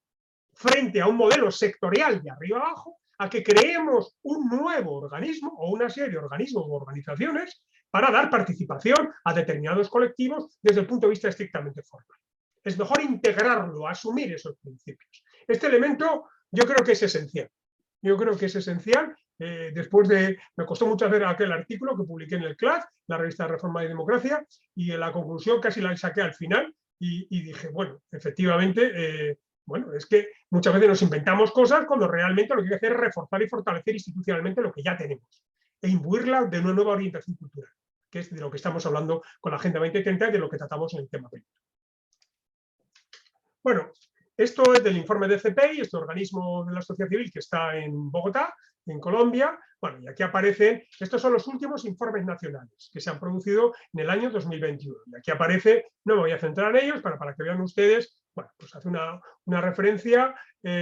frente a un modelo sectorial de arriba abajo, a que creemos un nuevo organismo o una serie de organismos o organizaciones para dar participación a determinados colectivos desde el punto de vista estrictamente formal. Es mejor integrarlo, asumir esos principios. Este elemento yo creo que es esencial. Yo creo que es esencial. Me costó mucho hacer aquel artículo que publiqué en el CLAD, la revista Reforma y Democracia, y en la conclusión casi la saqué al final y dije, bueno, efectivamente, bueno, es que muchas veces nos inventamos cosas cuando realmente lo que hay que hacer es reforzar y fortalecer institucionalmente lo que ya tenemos e imbuirla de una nueva orientación cultural, que es de lo que estamos hablando con la Agenda 2030 y de lo que tratamos en el tema PEI. Bueno, esto es del informe de CPI, este organismo de la sociedad civil que está en Bogotá, en Colombia. Bueno, y aquí aparecen, estos son los últimos informes nacionales que se han producido en el año 2021. Y aquí aparece, no me voy a centrar en ellos, para que vean ustedes, bueno, pues hace una referencia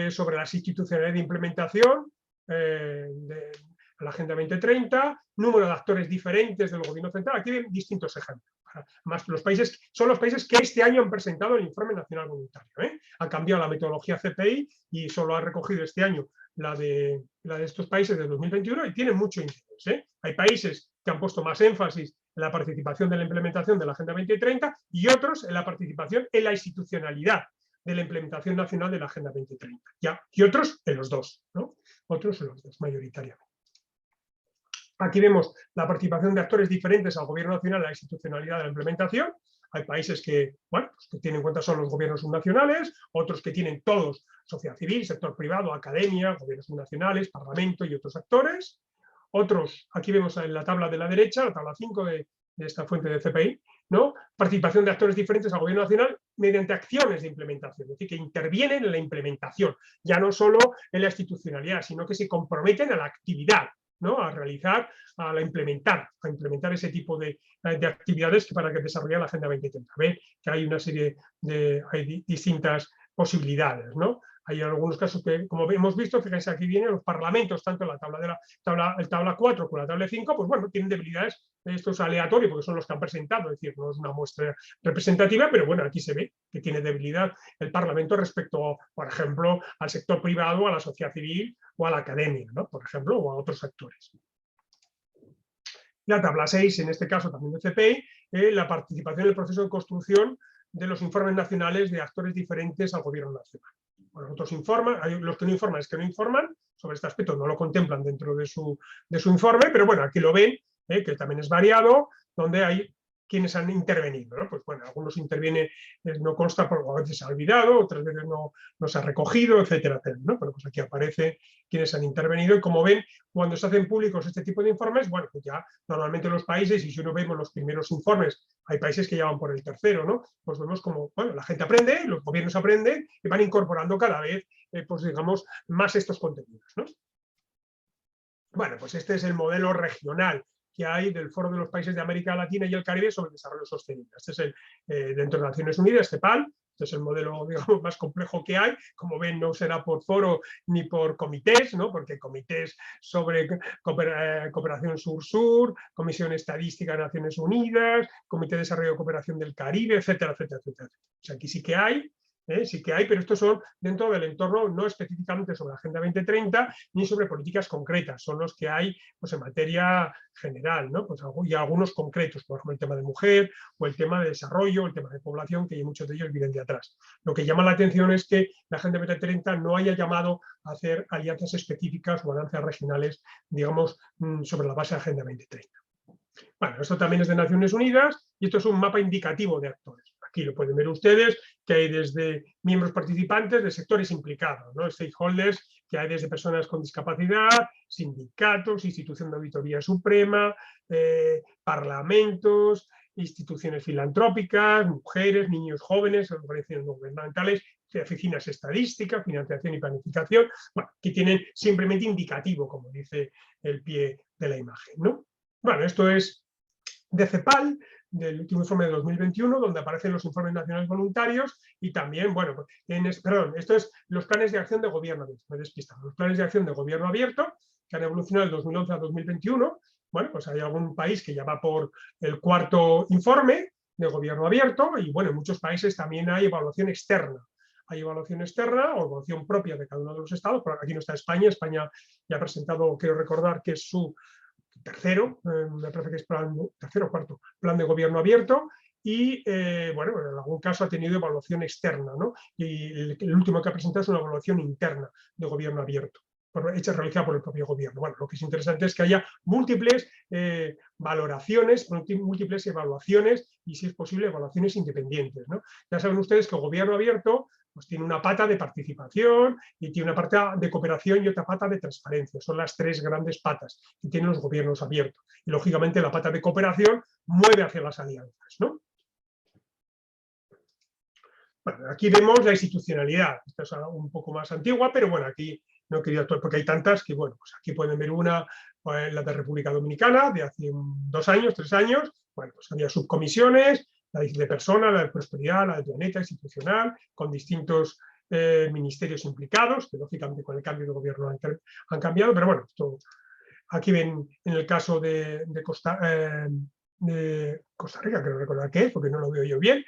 sobre las institucionalidades de implementación de la Agenda 2030, número de actores diferentes del gobierno central. Aquí ven distintos ejemplos. Más son los países que este año han presentado el informe nacional voluntario. Ha cambiado la metodología CPI y solo ha recogido este año la de estos países de 2021 y tienen mucho interés. Hay países que han puesto más énfasis en la participación de la implementación de la Agenda 2030 y otros en la participación en la institucionalidad de la implementación nacional de la Agenda 2030. Y otros en los dos, ¿no? Otros en los dos, mayoritariamente. Aquí vemos la participación de actores diferentes al gobierno nacional en la institucionalidad de la implementación. Hay países que, bueno, pues que tienen en cuenta solo los gobiernos subnacionales, otros que tienen todos, sociedad civil, sector privado, academia, gobiernos subnacionales, parlamento y otros actores. Otros, aquí vemos en la tabla de la derecha, la tabla 5 de esta fuente de CPI, ¿no? Participación de actores diferentes al gobierno nacional mediante acciones de implementación, es decir, que intervienen en la implementación, ya no solo en la institucionalidad, sino que se comprometen a la actividad, ¿no? A implementar ese tipo de actividades para que desarrolle la Agenda 2030. Ve que hay una serie hay distintas posibilidades, ¿no? Hay algunos casos que, como hemos visto, fíjense aquí vienen los parlamentos, tanto la tabla 4 como la tabla 5, pues bueno, tienen debilidades. Esto es aleatorio porque son los que han presentado, es decir, no es una muestra representativa, pero bueno, aquí se ve que tiene debilidad el Parlamento respecto, por ejemplo, al sector privado, a la sociedad civil o a la academia, ¿no? Por ejemplo, o a otros actores. La tabla 6, en este caso también de CPI, la participación en el proceso de construcción de los informes nacionales de actores diferentes al gobierno nacional. Bueno, otros informan, hay los que no informan, es que no informan sobre este aspecto, no lo contemplan dentro de su informe, pero bueno, aquí lo ven, que también es variado, donde hay quienes han intervenido, ¿no? Pues bueno, algunos intervienen, no consta, porque a veces se ha olvidado, otras veces no se ha recogido, etcétera, etcétera, ¿no? Bueno, pues aquí aparece quienes han intervenido y como ven, cuando se hacen públicos este tipo de informes, bueno, pues ya normalmente los países, y si uno vemos los primeros informes, hay países que ya van por el tercero, ¿no? Pues vemos como, bueno, la gente aprende, los gobiernos aprenden y van incorporando cada vez, pues digamos, más estos contenidos, ¿no? Bueno, pues este es el modelo regional que hay del Foro de los Países de América Latina y el Caribe sobre el desarrollo sostenible. Este es el, dentro de Naciones Unidas, CEPAL. Este es el modelo, digamos, más complejo que hay. Como ven, no será por foro ni por comités, ¿no? Porque comités sobre cooperación sur-sur, Comisión Estadística de Naciones Unidas, Comité de Desarrollo de Cooperación del Caribe, etcétera, etcétera, etcétera. O sea, aquí sí que hay, sí que hay, pero estos son dentro del entorno, no específicamente sobre la Agenda 2030 ni sobre políticas concretas, son los que hay pues, en materia general, ¿no? Pues, y algunos concretos, por ejemplo, el tema de mujer o el tema de desarrollo, el tema de población, que muchos de ellos vienen de atrás. Lo que llama la atención es que la Agenda 2030 no haya llamado a hacer alianzas específicas o alianzas regionales, digamos, sobre la base de Agenda 2030. Bueno, esto también es de Naciones Unidas y esto es un mapa indicativo de actores. Aquí lo pueden ver ustedes, que hay desde miembros participantes de sectores implicados, ¿no? Stakeholders, que hay desde personas con discapacidad, sindicatos, institución de auditoría suprema, parlamentos, instituciones filantrópicas, mujeres, niños jóvenes, organizaciones no gubernamentales, oficinas estadísticas, financiación y planificación, bueno, que tienen simplemente indicativo, como dice el pie de la imagen, ¿no? Bueno, esto es de CEPAL, del último informe de 2021, donde aparecen los informes nacionales voluntarios y también, bueno, perdón, esto es los planes de acción de gobierno abierto, me he despistado, los planes de acción de gobierno abierto, que han evolucionado del 2011 a 2021, bueno, pues hay algún país que ya va por el cuarto informe de gobierno abierto y, bueno, en muchos países también hay evaluación externa. Hay evaluación externa o evaluación propia de cada uno de los estados, pero aquí no está España, España ya ha presentado, quiero recordar que es su tercero, me parece que es tercero o cuarto, plan de gobierno abierto, y bueno, en algún caso ha tenido evaluación externa, ¿no? Y el último que ha presentado es una evaluación interna de gobierno abierto, hecha realizada por el propio gobierno. Bueno, lo que es interesante es que haya múltiples valoraciones, múltiples evaluaciones y, si es posible, evaluaciones independientes, ¿no? Ya saben ustedes que el gobierno abierto pues tiene una pata de participación y tiene una pata de cooperación y otra pata de transparencia. Son las tres grandes patas que tienen los gobiernos abiertos. Y, lógicamente, la pata de cooperación mueve hacia las alianzas, ¿no? Bueno, aquí vemos la institucionalidad. Esta es un poco más antigua, pero bueno, aquí no quería actuar porque hay tantas que, bueno, pues aquí pueden ver una, la de República Dominicana, de hace 2 años, 3 años. Bueno, pues había subcomisiones, la de persona, la de prosperidad, la de planeta institucional, con distintos ministerios implicados, que lógicamente con el cambio de gobierno han cambiado, pero bueno, esto, aquí ven en el caso de Costa Rica, creo recordar qué es, porque no lo veo yo bien,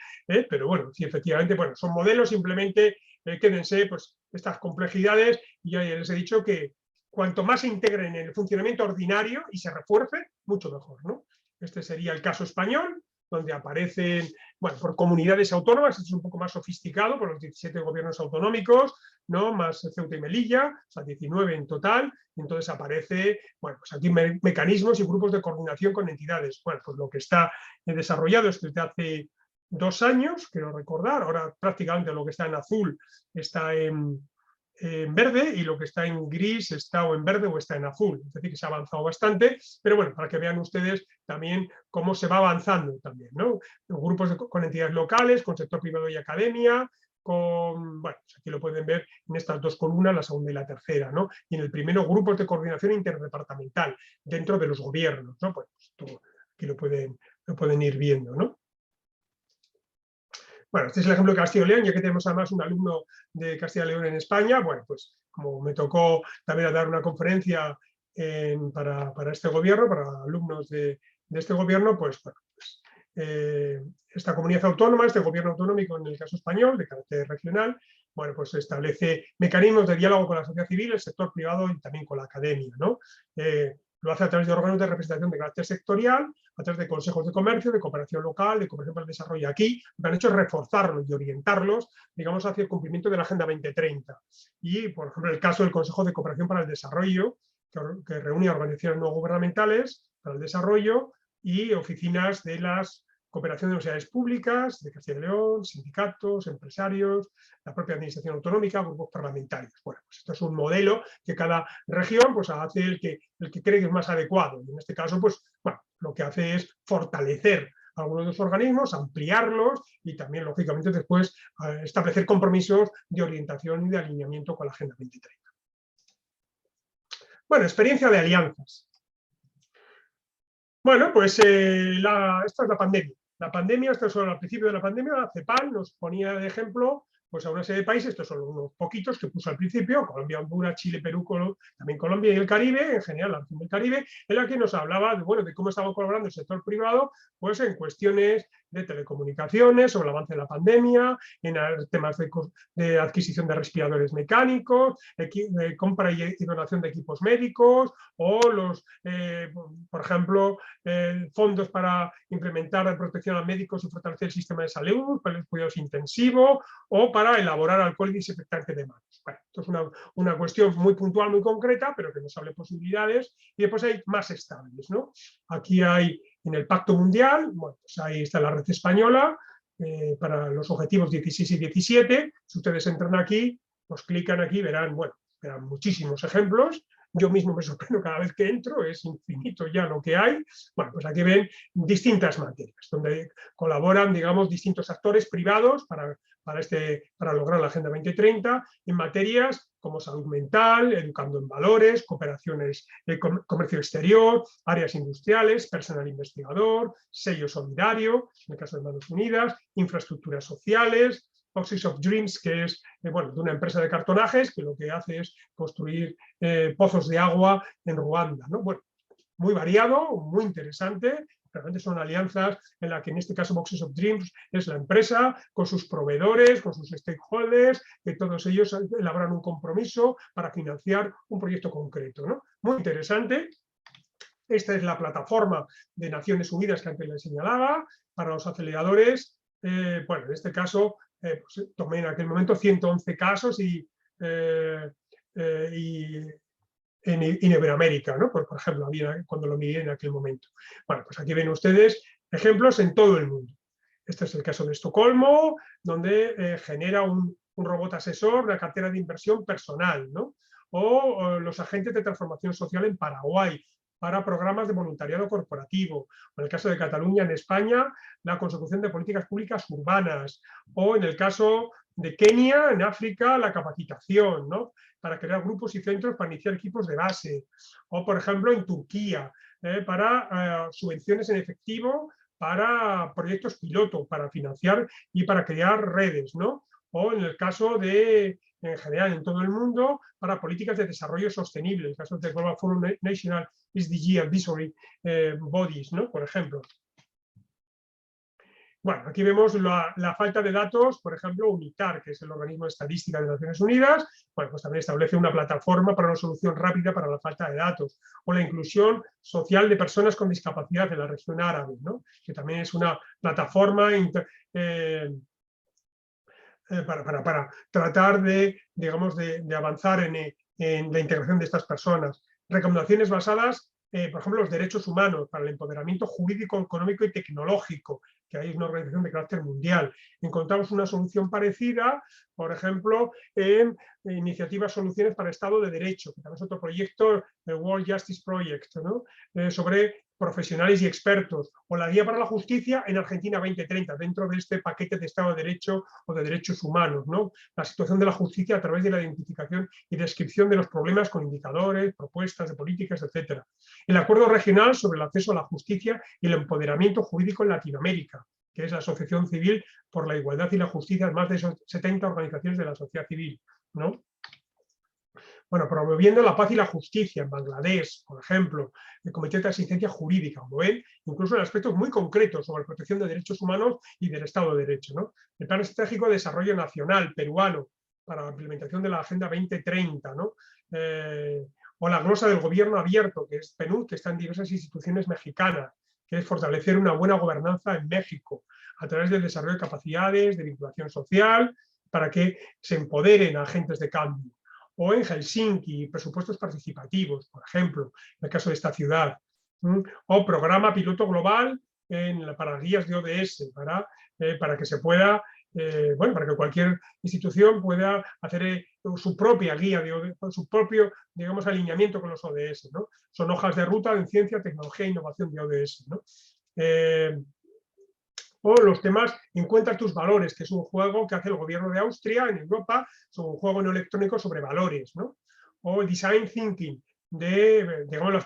pero bueno, sí, efectivamente, bueno, son modelos, simplemente quédense pues estas complejidades y ya les he dicho que cuanto más se integren en el funcionamiento ordinario y se refuerce, mucho mejor, ¿no? Este sería el caso español, donde aparecen, bueno, por comunidades autónomas, esto es un poco más sofisticado, por los 17 gobiernos autonómicos, ¿no? Más Ceuta y Melilla, o sea, 19 en total, y entonces aparece, bueno, pues aquí mecanismos y grupos de coordinación con entidades. Bueno, pues lo que está desarrollado es desde hace 2 años, quiero recordar, ahora prácticamente lo que está en azul está en verde y lo que está en gris está o en verde o está en azul. Es decir, que se ha avanzado bastante, pero bueno, para que vean ustedes también cómo se va avanzando también, ¿no? Grupos con entidades locales, con sector privado y academia, con, bueno, pues aquí lo pueden ver en estas 2 columnas, la segunda y la tercera, ¿no? Y en el primero, grupos de coordinación interdepartamental dentro de los gobiernos, ¿no? Pues esto, aquí lo pueden ir viendo, ¿no? Bueno, este es el ejemplo de Castilla y León, ya que tenemos además un alumno de Castilla y León en España. Bueno, pues como me tocó también dar una conferencia para este gobierno, para alumnos de este gobierno, pues bueno, pues, esta comunidad autónoma, este gobierno autonómico en el caso español, de carácter regional, bueno, pues establece mecanismos de diálogo con la sociedad civil, el sector privado y también con la academia, ¿no? Lo hace a través de órganos de representación de carácter sectorial, a través de consejos de comercio, de cooperación local, de cooperación para el desarrollo. Aquí lo que han hecho es reforzarlos y orientarlos, digamos, hacia el cumplimiento de la Agenda 2030. Y, por ejemplo, el caso del Consejo de Cooperación para el Desarrollo, que reúne a organizaciones no gubernamentales para el desarrollo y oficinas de las cooperación de universidades públicas, de Castilla y León, sindicatos, empresarios, la propia administración autonómica, grupos parlamentarios. Bueno, pues esto es un modelo que cada región pues, hace el que cree que es más adecuado. Y en este caso, pues, bueno, lo que hace es fortalecer algunos de los organismos, ampliarlos y también, lógicamente, después establecer compromisos de orientación y de alineamiento con la Agenda 2030. Bueno, experiencia de alianzas. Bueno, pues esta es la pandemia. La pandemia, esto es al principio de la pandemia, CEPAL nos ponía de ejemplo pues a una serie de países, estos son unos poquitos que puso al principio, Colombia, Honduras, Chile, Perú, también Colombia y el Caribe, en general la región del Caribe, en la que nos hablaba de, bueno, de cómo estaba colaborando el sector privado pues en cuestiones de telecomunicaciones, sobre el avance de la pandemia, en temas de adquisición de respiradores mecánicos, de compra y donación de equipos médicos, o por ejemplo, fondos para implementar la protección a médicos y fortalecer el sistema de salud, para los cuidados intensivos, o para elaborar alcohol y desinfectante de manos. Bueno, esto es una cuestión muy puntual, muy concreta, pero que nos abre posibilidades. Y después hay más estables, ¿no? Aquí hay, en el Pacto Mundial, bueno, pues ahí está la red española, para los objetivos 16 y 17. Si ustedes entran aquí, pues clican aquí, verán muchísimos ejemplos. Yo mismo me sorprendo cada vez que entro, es infinito ya lo que hay. Bueno, pues aquí ven distintas materias, donde colaboran, digamos, distintos actores privados para lograr la Agenda 2030 en materias como salud mental, educando en valores, cooperaciones, comercio exterior, áreas industriales, personal investigador, sello solidario, en el caso de Manos Unidas, infraestructuras sociales, Boxes of Dreams, que es de una empresa de cartonajes que lo que hace es construir pozos de agua en Ruanda, ¿no? Bueno, muy variado, muy interesante. Realmente son alianzas en las que en este caso Boxes of Dreams es la empresa con sus proveedores, con sus stakeholders, que todos ellos elaboran un compromiso para financiar un proyecto concreto, ¿no? Muy interesante. Esta es la plataforma de Naciones Unidas que antes les señalaba para los aceleradores. Bueno, en este caso pues, tomé en aquel momento 111 casos y en Iberoamérica, ¿no? Por ejemplo, cuando lo miré en aquel momento. Bueno, pues aquí ven ustedes ejemplos en todo el mundo. Este es el caso de Estocolmo, donde genera un robot asesor, la cartera de inversión personal, ¿no? O los agentes de transformación social en Paraguay, para programas de voluntariado corporativo. En el caso de Cataluña, en España, la consecución de políticas públicas urbanas. O en el caso de Kenia, en África, la capacitación, ¿no? Para crear grupos y centros para iniciar equipos de base. O, por ejemplo, en Turquía, para subvenciones en efectivo para proyectos piloto, para financiar y para crear redes, ¿no? O en el caso de, en general, en todo el mundo, para políticas de desarrollo sostenible, el caso de Global Forum National SDG Advisory Bodies, ¿no? Por ejemplo. Bueno, aquí vemos la falta de datos, por ejemplo, UNITAR, que es el organismo de estadística de Naciones Unidas, bueno, pues también establece una plataforma para una solución rápida para la falta de datos, o la inclusión social de personas con discapacidad en la región árabe, ¿no? Que también es una plataforma para tratar de, digamos, de avanzar en la integración de estas personas. Recomendaciones basadas, por ejemplo, los derechos humanos para el empoderamiento jurídico, económico y tecnológico, que hay una organización de carácter mundial. Encontramos una solución parecida, por ejemplo, en iniciativas soluciones para Estado de Derecho, que también es otro proyecto, el World Justice Project, ¿no? Sobre profesionales y expertos, o la Guía para la Justicia en Argentina 2030, dentro de este paquete de Estado de Derecho o de derechos humanos, ¿no? La situación de la justicia a través de la identificación y descripción de los problemas con indicadores, propuestas de políticas, etc. El Acuerdo Regional sobre el acceso a la justicia y el empoderamiento jurídico en Latinoamérica, que es la Asociación Civil por la Igualdad y la Justicia, más de 70 organizaciones de la sociedad civil, ¿no? Bueno, promoviendo la paz y la justicia en Bangladesh, por ejemplo, el Comité de Asistencia Jurídica, como ven, incluso en aspectos muy concretos sobre la protección de derechos humanos y del Estado de Derecho, ¿no? El Plan Estratégico de Desarrollo Nacional peruano para la implementación de la Agenda 2030, ¿no? O la glosa del gobierno abierto, que es PNUD, que está en diversas instituciones mexicanas, que es fortalecer una buena gobernanza en México a través del desarrollo de capacidades, de vinculación social, para que se empoderen a agentes de cambio. O en Helsinki, presupuestos participativos, por ejemplo, en el caso de esta ciudad. O programa piloto global para guías de ODS, para que se pueda, para que cualquier institución pueda hacer su propia guía, su propio, digamos, alineamiento con los ODS, ¿no? Son hojas de ruta en ciencia, tecnología e innovación de ODS, ¿no? O los temas Encuentra tus valores, que es un juego que hace el gobierno de Austria en Europa, sobre un juego no electrónico sobre valores, ¿no? O Design Thinking, de, digamos,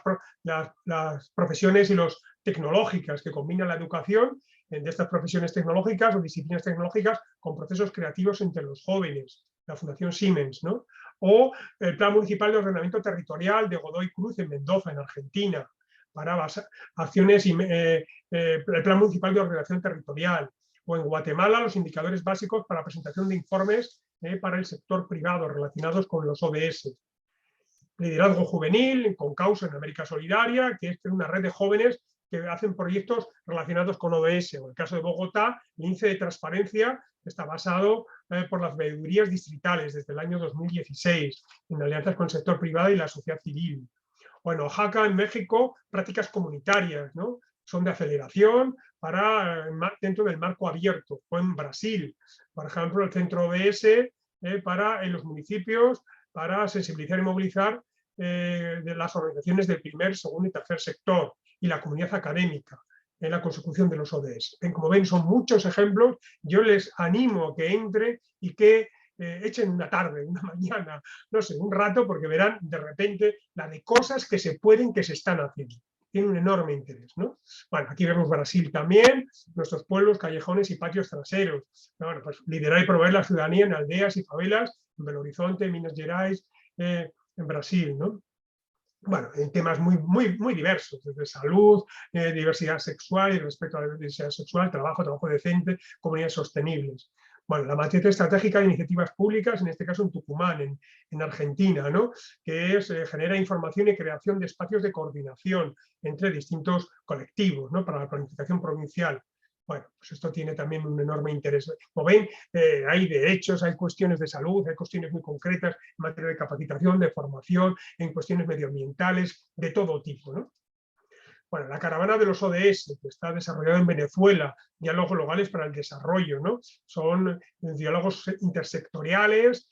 las profesiones y los tecnológicas que combinan la educación de estas profesiones tecnológicas o disciplinas tecnológicas con procesos creativos entre los jóvenes, la Fundación Siemens, ¿no? O el Plan Municipal de Ordenamiento Territorial de Godoy Cruz en Mendoza, en Argentina, para acciones, el Plan Municipal de Ordenación Territorial, o en Guatemala los indicadores básicos para presentación de informes para el sector privado relacionados con los ODS. Liderazgo juvenil, con causa en América Solidaria, que es una red de jóvenes que hacen proyectos relacionados con ODS. En el caso de Bogotá, el índice de transparencia está basado por las veedurías distritales desde el año 2016, en alianzas con el sector privado y la sociedad civil. O en Oaxaca, en México, prácticas comunitarias, ¿no? Son de aceleración dentro del marco abierto. O en Brasil, por ejemplo, el centro ODS para en los municipios para sensibilizar y movilizar de las organizaciones del primer, segundo y tercer sector y la comunidad académica en la consecución de los ODS. Como ven, son muchos ejemplos. Yo les animo a que entren y que echen una tarde, una mañana, no sé, un rato, porque verán de repente la de cosas que se pueden, que se están haciendo. Tiene un enorme interés, ¿no? Bueno, aquí vemos Brasil también, nuestros pueblos, callejones y patios traseros. Bueno, pues liderar y promover la ciudadanía en aldeas y favelas, en Belo Horizonte, en Minas Gerais, en Brasil, ¿no? Bueno, en temas muy diversos, desde salud, diversidad sexual y respeto a la diversidad sexual, trabajo decente, comunidades sostenibles. Bueno, la matriz estratégica de iniciativas públicas, en este caso en Tucumán, en Argentina, ¿no? Que genera información y creación de espacios de coordinación entre distintos colectivos, ¿no? Para la planificación provincial. Bueno, pues esto tiene también un enorme interés. Como ven, hay derechos, hay cuestiones de salud, hay cuestiones muy concretas en materia de capacitación, de formación, en cuestiones medioambientales, de todo tipo, ¿no? Bueno, la caravana de los ODS, que está desarrollada en Venezuela, diálogos locales para el desarrollo, ¿no? Son diálogos intersectoriales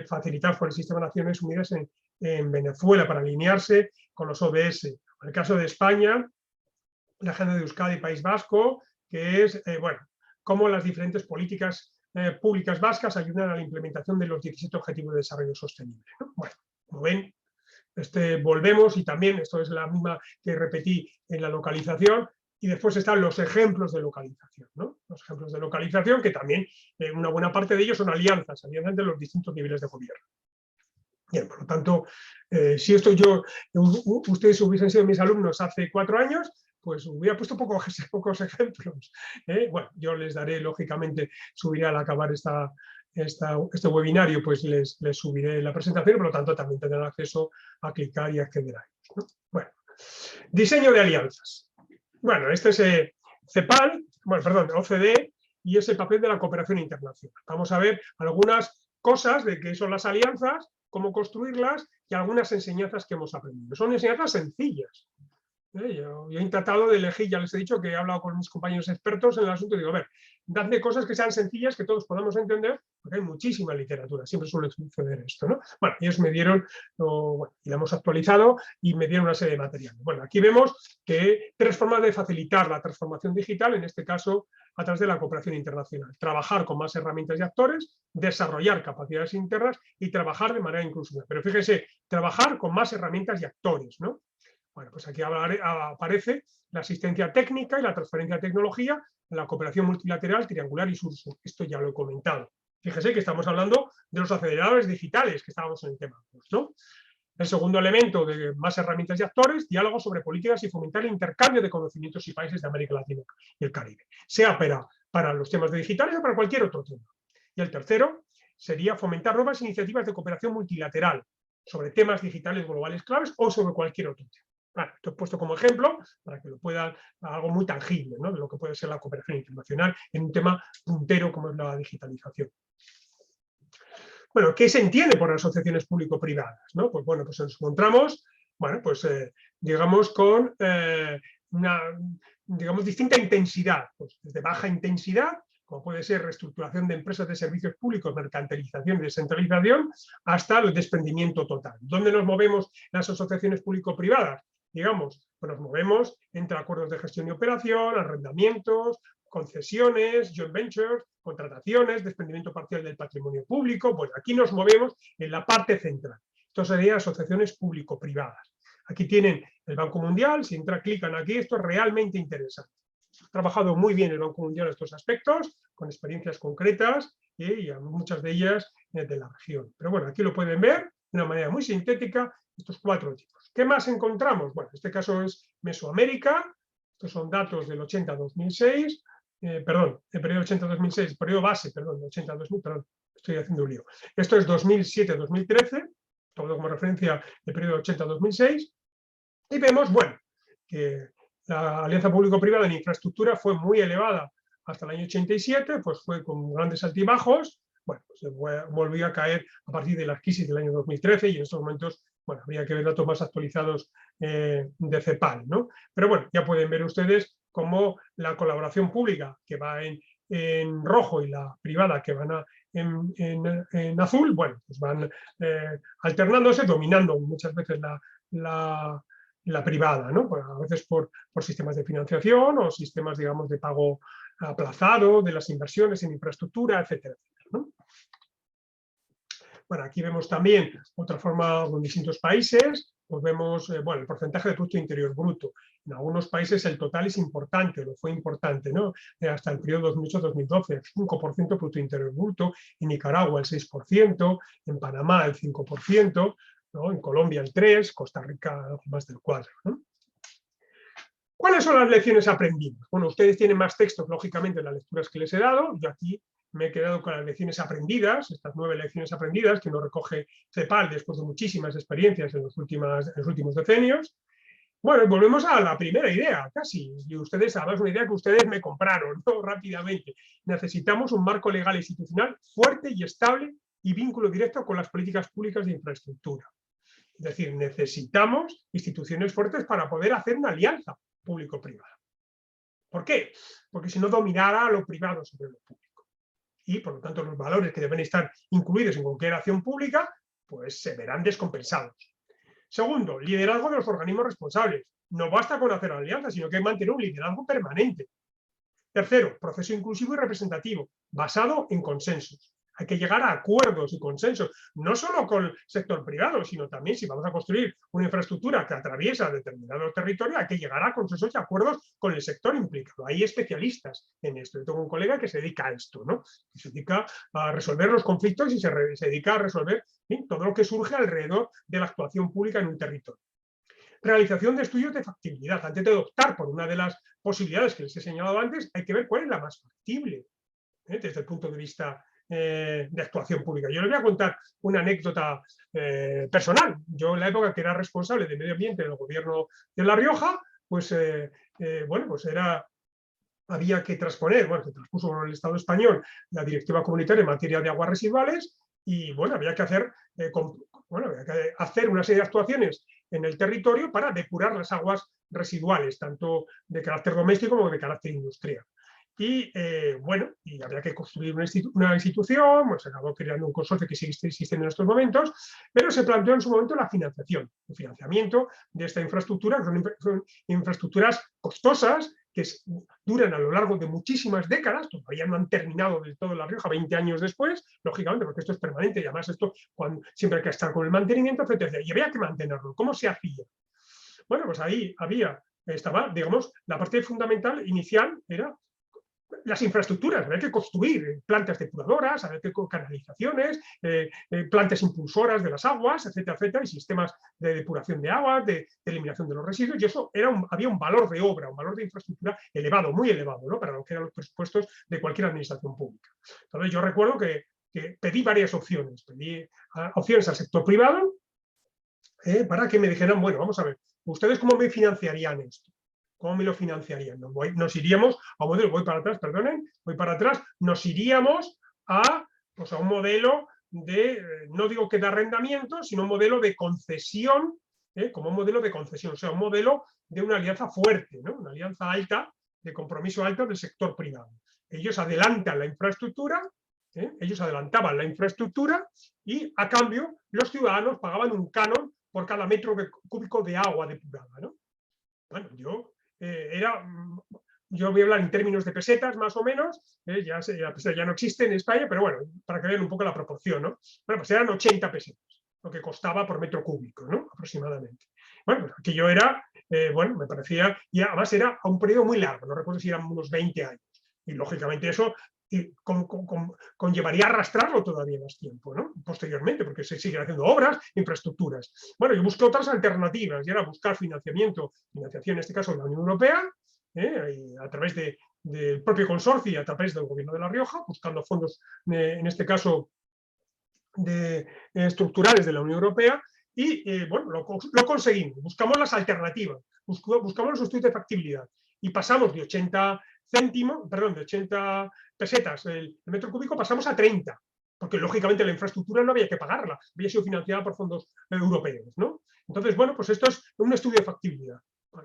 facilitados por el Sistema de Naciones Unidas en Venezuela para alinearse con los ODS. En el caso de España, la agenda de Euskadi y País Vasco, que es, bueno, cómo las diferentes políticas públicas vascas ayudan a la implementación de los 17 Objetivos de Desarrollo Sostenible, ¿no? Bueno, como ven, volvemos y también, esto es la misma que repetí en la localización, y después están los ejemplos de localización, ¿no? Los ejemplos de localización que también, una buena parte de ellos son alianzas de los distintos niveles de gobierno. Bien, por lo tanto, si ustedes hubiesen sido mis alumnos hace 4 años, pues hubiera puesto pocos ejemplos. Bueno, yo les daré, lógicamente, subiré al acabar este webinario, pues les subiré la presentación, por lo tanto también tendrán acceso a clicar y acceder a ellos, ¿no? Bueno, diseño de alianzas. Bueno, este es CEPAL, bueno, perdón, OCDE, y es el papel de la cooperación internacional. Vamos a ver algunas cosas de qué son las alianzas, cómo construirlas y algunas enseñanzas que hemos aprendido. Son enseñanzas sencillas. Yo he tratado de elegir, ya les he dicho que he hablado con mis compañeros expertos en el asunto y digo, a ver, dadme cosas que sean sencillas, que todos podamos entender, porque hay muchísima literatura, siempre suele suceder esto, ¿no? Bueno, ellos me dieron, bueno, y la hemos actualizado y me dieron una serie de materiales. Bueno, aquí vemos que 3 formas de facilitar la transformación digital, en este caso a través de la cooperación internacional. Trabajar con más herramientas y actores, desarrollar capacidades internas y trabajar de manera inclusiva. Pero fíjense, trabajar con más herramientas y actores, ¿no? Bueno, pues aquí aparece la asistencia técnica y la transferencia de tecnología, la cooperación multilateral, triangular y sur-sur. Esto ya lo he comentado. Fíjese que estamos hablando de los aceleradores digitales, que estábamos en el tema, ¿no? El segundo elemento de más herramientas y actores, diálogo sobre políticas y fomentar el intercambio de conocimientos y países de América Latina y el Caribe, sea para los temas de digitales o para cualquier otro tema. Y el tercero sería fomentar nuevas iniciativas de cooperación multilateral sobre temas digitales globales claves o sobre cualquier otro tema. Bueno, esto he puesto como ejemplo para que lo puedan, algo muy tangible, ¿no? De lo que puede ser la cooperación internacional en un tema puntero como es la digitalización. Bueno, ¿qué se entiende por asociaciones público-privadas, ¿no? Pues bueno, pues nos encontramos, bueno, pues digamos con una, digamos, distinta intensidad, pues desde baja intensidad, como puede ser reestructuración de empresas de servicios públicos, mercantilización y descentralización, hasta el desprendimiento total. ¿Dónde nos movemos las asociaciones público-privadas? Digamos, pues nos movemos entre acuerdos de gestión y operación, arrendamientos, concesiones, joint ventures, contrataciones, desprendimiento parcial del patrimonio público. Pues aquí nos movemos en la parte central. Esto serían asociaciones público-privadas. Aquí tienen el Banco Mundial, si clican aquí, esto es realmente interesante. Ha trabajado muy bien el Banco Mundial en estos aspectos, con experiencias concretas y muchas de ellas de la región. Pero bueno, aquí lo pueden ver de una manera muy sintética, estos 4 tipos. ¿Qué más encontramos? Bueno, en este caso es Mesoamérica, estos son datos del 80 a 2006, perdón, el periodo 80-2006, periodo base, perdón, 80-2000, perdón, estoy haciendo un lío. Esto es 2007-2013, todo como referencia el periodo 80-2006, y vemos, bueno, que la alianza público-privada en infraestructura fue muy elevada hasta el año 87, pues fue con grandes altibajos, bueno, pues volvió a caer a partir de la crisis del año 2013 y en estos momentos, bueno, habría que ver datos más actualizados de CEPAL, ¿no? Pero bueno, ya pueden ver ustedes cómo la colaboración pública que va en rojo y la privada que van en azul, bueno, pues van alternándose, dominando muchas veces la privada, ¿no? Pues a veces por sistemas de financiación o sistemas, digamos, de pago aplazado de las inversiones en infraestructura, etcétera, etcétera, ¿no? Bueno, aquí vemos también otra forma en distintos países, pues vemos bueno, el porcentaje de Producto Interior Bruto. En algunos países el total es importante, lo fue importante, ¿no? Hasta el periodo 2008-2012, el 5% de Producto Interior Bruto, en Nicaragua el 6%, en Panamá el 5%, ¿no? En Colombia el 3%, Costa Rica algo más del 4%, ¿no? ¿Cuáles son las lecciones aprendidas? Bueno, ustedes tienen más textos, lógicamente, en las lecturas que les he dado. Yo aquí me he quedado con las lecciones aprendidas, estas 9 lecciones aprendidas que nos recoge CEPAL después de muchísimas experiencias en los últimos decenios. Bueno, volvemos a la primera idea, casi. Y ustedes, además, una idea que ustedes me compraron, ¿no? Rápidamente. Necesitamos un marco legal e institucional fuerte y estable y vínculo directo con las políticas públicas de infraestructura. Es decir, necesitamos instituciones fuertes para poder hacer una alianza público-privada. ¿Por qué? Porque si no dominara lo privado sobre lo público. Y, por lo tanto, los valores que deben estar incluidos en cualquier acción pública, pues se verán descompensados. Segundo, liderazgo de los organismos responsables. No basta con hacer alianzas, sino que hay que mantener un liderazgo permanente. Tercero, proceso inclusivo y representativo, basado en consensos. Hay que llegar a acuerdos y consensos, no solo con el sector privado, sino también si vamos a construir una infraestructura que atraviesa determinado territorio, hay que llegar a consensos y acuerdos con el sector implicado. Hay especialistas en esto. Yo tengo un colega que se dedica a esto, ¿no? Que se dedica a resolver los conflictos y se dedica a resolver todo lo que surge alrededor de la actuación pública en un territorio. Realización de estudios de factibilidad. Antes de optar por una de las posibilidades que les he señalado antes, hay que ver cuál es la más factible desde el punto de vista de actuación pública. Yo les voy a contar una anécdota personal. Yo en la época que era responsable de medio ambiente del gobierno de La Rioja, pues bueno, pues había que transponer, bueno, se transpuso por el Estado español la directiva comunitaria en materia de aguas residuales y bueno, había que hacer una serie de actuaciones en el territorio para depurar las aguas residuales, tanto de carácter doméstico como de carácter industrial. Y bueno, y había que construir una institución, pues se acabó creando un consorcio que sigue existiendo en estos momentos, pero se planteó en su momento la financiación, el financiamiento de esta infraestructura, que son infraestructuras costosas, que duran a lo largo de muchísimas décadas, todavía no han terminado del todo en La Rioja 20 años después, lógicamente, porque esto es permanente y además esto siempre hay que estar con el mantenimiento, etc. Y había que mantenerlo. ¿Cómo se hacía? Bueno, pues ahí estaba, digamos, la parte fundamental inicial era las infraestructuras, había que construir plantas depuradoras, había que canalizaciones, plantas impulsoras de las aguas, etcétera, etcétera, y sistemas de depuración de agua, de eliminación de los residuos, y eso había un valor de obra, un valor de infraestructura elevado, muy elevado, ¿no? Para lo que eran los presupuestos de cualquier administración pública. Entonces yo recuerdo que pedí varias opciones, pedí opciones al sector privado para que me dijeran, bueno, vamos a ver, ¿ustedes cómo me financiarían esto? ¿Cómo me lo financiarían? Nos iríamos a un modelo, voy para atrás, nos iríamos a un modelo de, no digo que de arrendamiento, sino un modelo de concesión, como un modelo de concesión, o sea, un modelo de una alianza fuerte, ¿no? Una alianza alta, de compromiso alto del sector privado. Ellos adelantan la infraestructura, ellos adelantaban la infraestructura y a cambio los ciudadanos pagaban un canon por cada metro cúbico de agua depurada, ¿no? Bueno, yo voy a hablar en términos de pesetas más o menos, la peseta ya no existe en España, pero bueno, para que vean un poco la proporción, ¿no? Bueno, pues eran 80 pesetas. lo que costaba por metro cúbico, ¿no? Aproximadamente. Bueno, pues aquello era, bueno, me parecía, y además era a un periodo muy largo, no recuerdo si eran unos 20 años. Y lógicamente eso conllevaría arrastrarlo todavía más tiempo, ¿no? Posteriormente, porque se siguen haciendo obras, infraestructuras. Bueno, yo busqué otras alternativas, y era buscar financiación en este caso de la Unión Europea, a través del propio consorcio y a través del Gobierno de La Rioja, buscando fondos, en este caso, estructurales de la Unión Europea, y bueno, lo conseguimos. Buscamos las alternativas, buscamos los estudios de factibilidad, y pasamos de 80 céntimos, perdón, de 80 pesetas el metro cúbico, pasamos a 30, porque lógicamente la infraestructura no había que pagarla, había sido financiada por fondos europeos, ¿no? Entonces, bueno, pues esto es un estudio de factibilidad.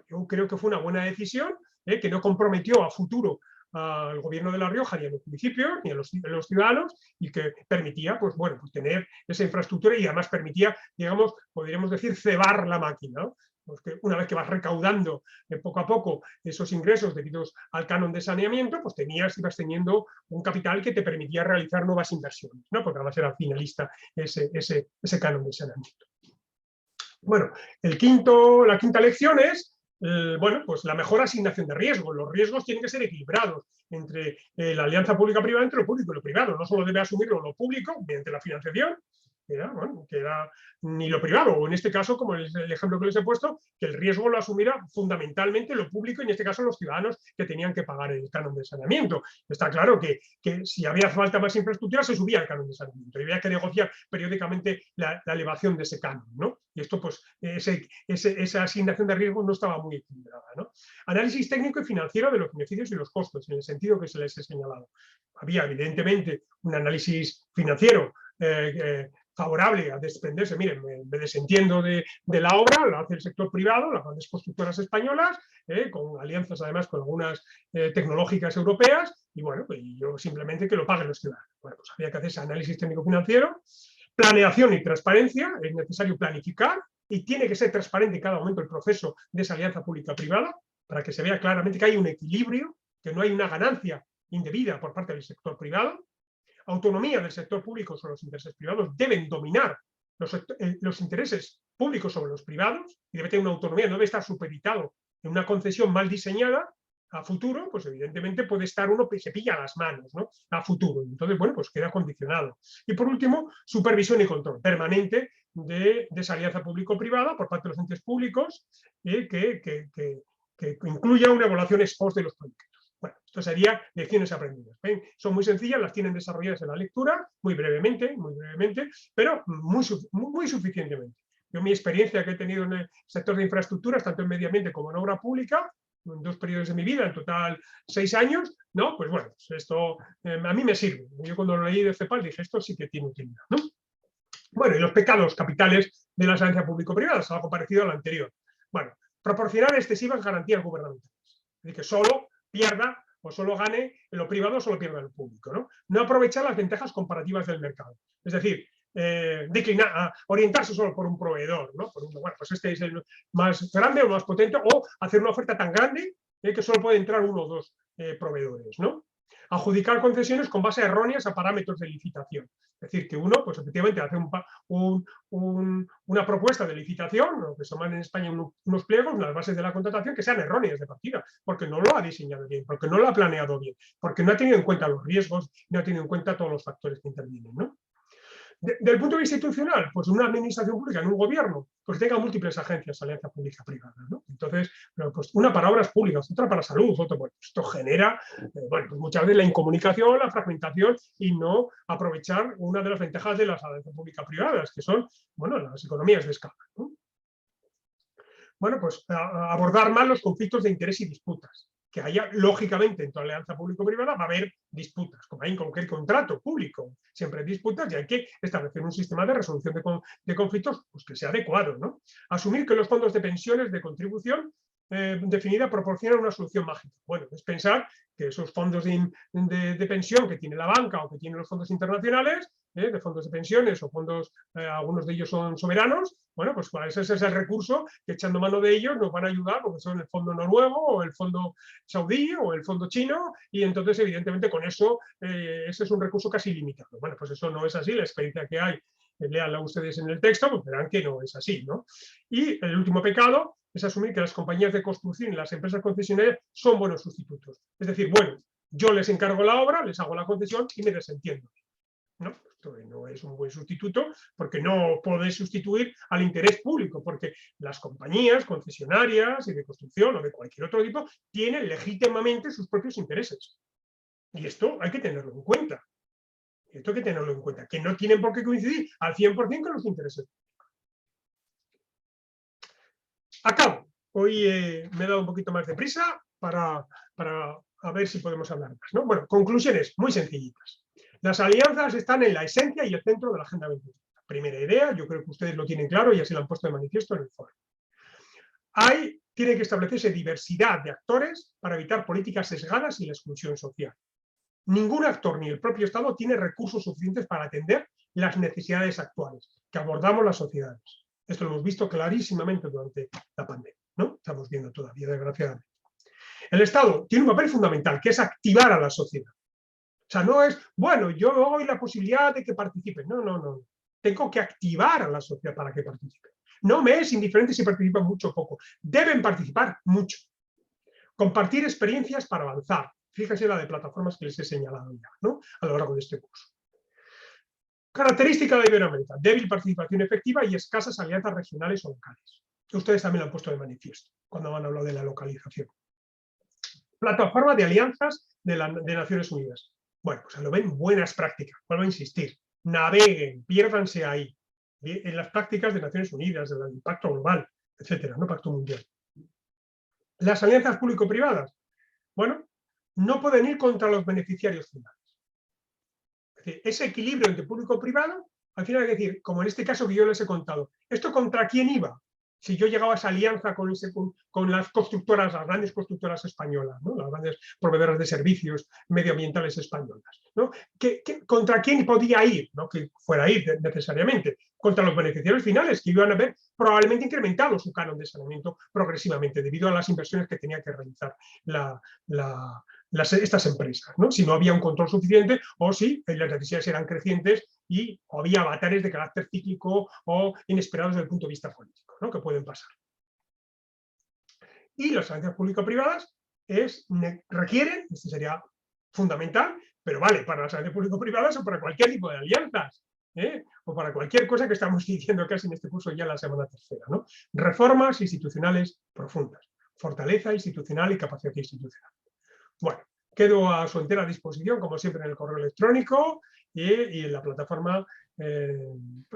Yo creo que fue una buena decisión, que no comprometió a futuro al Gobierno de La Rioja, ni a los municipios, ni a los ciudadanos, y que permitía, pues bueno, pues tener esa infraestructura, y además permitía, digamos, podríamos decir, cebar la máquina, ¿no? Porque una vez que vas recaudando poco a poco esos ingresos debidos al canon de saneamiento, pues ibas teniendo un capital que te permitía realizar nuevas inversiones, ¿no? Porque además era finalista ese canon de saneamiento. Bueno, la quinta lección es, bueno, pues la mejor asignación de riesgos. Los riesgos tienen que ser equilibrados entre la alianza pública-privada, entre lo público y lo privado. No solo debe asumirlo lo público mediante la financiación, bueno, que era ni lo privado, o en este caso, como es el ejemplo que les he puesto, que el riesgo lo asumiera fundamentalmente lo público, y en este caso los ciudadanos que tenían que pagar el canon de saneamiento. Está claro que si había falta más infraestructura, se subía el canon de saneamiento, y había que negociar periódicamente la elevación de ese canon, ¿no? Y esto, pues, esa asignación de riesgos no estaba muy equilibrada, ¿no? Análisis técnico y financiero de los beneficios y los costos, en el sentido que se les he señalado. Había, evidentemente, un análisis financiero favorable a desprenderse. Miren, me desentiendo de la obra, la hace el sector privado, las grandes constructoras españolas, con alianzas además con algunas tecnológicas europeas, y bueno, pues yo simplemente que lo paguen los ciudadanos. Bueno, pues había que hacer ese análisis técnico-financiero. Planeación y transparencia, es necesario planificar, y tiene que ser transparente en cada momento el proceso de esa alianza pública-privada, para que se vea claramente que hay un equilibrio, que no hay una ganancia indebida por parte del sector privado. Autonomía del sector público sobre los intereses privados, deben dominar los intereses públicos sobre los privados, y debe tener una autonomía, no debe estar supeditado en una concesión mal diseñada. A futuro, pues evidentemente puede estar uno que se pilla las manos, ¿no? A futuro. Entonces, bueno, pues queda condicionado. Y por último, supervisión y control permanente de esa alianza público-privada por parte de los entes públicos, que incluya una evaluación ex post de los proyectos. Bueno, esto sería lecciones aprendidas. ¿Ven? Son muy sencillas, las tienen desarrolladas en la lectura, muy brevemente, pero muy suficientemente. Yo, mi experiencia que he tenido en el sector de infraestructuras, tanto en medio ambiente como en obra pública, en 2 periodos de mi vida, en total 6 años, ¿no? Pues bueno, pues esto a mí me sirve. Yo cuando lo leí de CEPAL dije, esto sí que tiene utilidad, ¿no? Bueno, y los pecados capitales de la alianza público-privada, es algo parecido al anterior. Bueno, proporcionar excesivas garantías gubernamentales. Es decir, que solo pierda o solo gane en lo privado o solo pierda en lo público, ¿no? No aprovechar las ventajas comparativas del mercado. Es decir, orientarse solo por un proveedor, ¿no? Bueno, pues este es el más grande o más potente, o hacer una oferta tan grande que solo puede entrar 1 o 2 proveedores, ¿no? Adjudicar concesiones con base erróneas a parámetros de licitación. Es decir, que uno, pues efectivamente, hace una propuesta de licitación, lo que se llaman en España unos pliegos, las bases de la contratación, que sean erróneas de partida, porque no lo ha diseñado bien, porque no lo ha planeado bien, porque no ha tenido en cuenta los riesgos, no ha tenido en cuenta todos los factores que intervienen, ¿no? Del punto de vista institucional, pues una administración pública, en un gobierno, pues tenga múltiples agencias, alianza pública-privada, ¿no? Entonces, pues una para obras públicas, otra para salud, otra, bueno, esto genera, bueno, pues muchas veces la incomunicación, la fragmentación, y no aprovechar una de las ventajas de las alianzas pública-privadas, que son, bueno, las economías de escala, ¿no? Bueno, pues abordar mal los conflictos de interés y disputas. Que haya, lógicamente, en toda alianza público-privada va a haber disputas, como hay en cualquier contrato público, siempre hay disputas, y hay que establecer un sistema de resolución de conflictos, pues, que sea adecuado, ¿no? Asumir que los fondos de pensiones de contribución definida proporcionan una solución mágica. Bueno, es pensar que esos fondos de pensión que tiene la banca o que tienen los fondos internacionales, de fondos de pensiones o fondos, algunos de ellos son soberanos, bueno, pues ese es el recurso que, echando mano de ellos, nos van a ayudar, porque son el fondo noruego o el fondo saudí o el fondo chino, y entonces evidentemente con eso ese es un recurso casi ilimitado. Bueno, pues eso no es así. La experiencia que hay léanla ustedes en el texto, pues verán que no es así, ¿no? Y el último pecado es asumir que las compañías de construcción y las empresas concesionarias son buenos sustitutos. Es decir, bueno, yo les encargo la obra, les hago la concesión y me desentiendo. ¿No? Esto no es un buen sustituto porque no puede sustituir al interés público, porque las compañías concesionarias y de construcción o de cualquier otro tipo tienen legítimamente sus propios intereses. Y esto hay que tenerlo en cuenta. Esto hay que tenerlo en cuenta, que no tienen por qué coincidir al 100% con los intereses. Acabo. Hoy me he dado un poquito más de prisa para a ver si podemos hablar más, ¿no? Bueno, conclusiones muy sencillitas. Las alianzas están en la esencia y el centro de la Agenda 2030. Primera idea, yo creo que ustedes lo tienen claro y así lo han puesto de manifiesto en el foro. Tiene que establecerse diversidad de actores para evitar políticas sesgadas y la exclusión social. Ningún actor ni el propio Estado tiene recursos suficientes para atender las necesidades actuales que abordamos las sociedades. Esto lo hemos visto clarísimamente durante la pandemia, ¿no? Estamos viendo todavía, desgraciadamente. El Estado tiene un papel fundamental, que es activar a la sociedad. O sea, no es, bueno, yo doy la posibilidad de que participen. No, no, no. Tengo que activar a la sociedad para que participen. No me es indiferente si participan mucho o poco. Deben participar mucho. Compartir experiencias para avanzar. Fíjense la de plataformas que les he señalado ya, ¿no? A lo largo de este curso. Característica de Iberoamérica: débil participación efectiva y escasas alianzas regionales o locales. Ustedes también lo han puesto de manifiesto cuando han hablado de la localización. Plataforma de alianzas de Naciones Unidas. Bueno, pues lo ven buenas prácticas. Vuelvo a insistir. Naveguen, piérdanse ahí, en las prácticas de Naciones Unidas, del impacto global, etcétera, no pacto mundial. Las alianzas público-privadas, bueno, no pueden ir contra los beneficiarios finales. Es decir, ese equilibrio entre público-privado, al final hay que decir, como en este caso que yo les he contado, ¿esto contra quién iba? Si yo llegaba a esa alianza con las constructoras, las grandes constructoras españolas, ¿no? Las grandes proveedoras de servicios medioambientales españolas, ¿no? ¿Contra quién podía ir? No que fuera a ir necesariamente, contra los beneficiarios finales, que iban a ver probablemente incrementado su canon de saneamiento progresivamente, debido a las inversiones que tenía que realizar estas empresas, ¿no? Si no había un control suficiente o si las necesidades eran crecientes y había avatares de carácter cíclico o inesperados desde el punto de vista político, ¿no? Que pueden pasar. Y las alianzas público-privadas requieren, esto sería fundamental, pero vale para las alianzas público-privadas o para cualquier tipo de alianzas, o para cualquier cosa que estamos diciendo casi en este curso ya la semana tercera, ¿no? Reformas institucionales profundas, fortaleza institucional y capacidad institucional. Bueno, quedo a su entera disposición, como siempre, en el correo electrónico y en la plataforma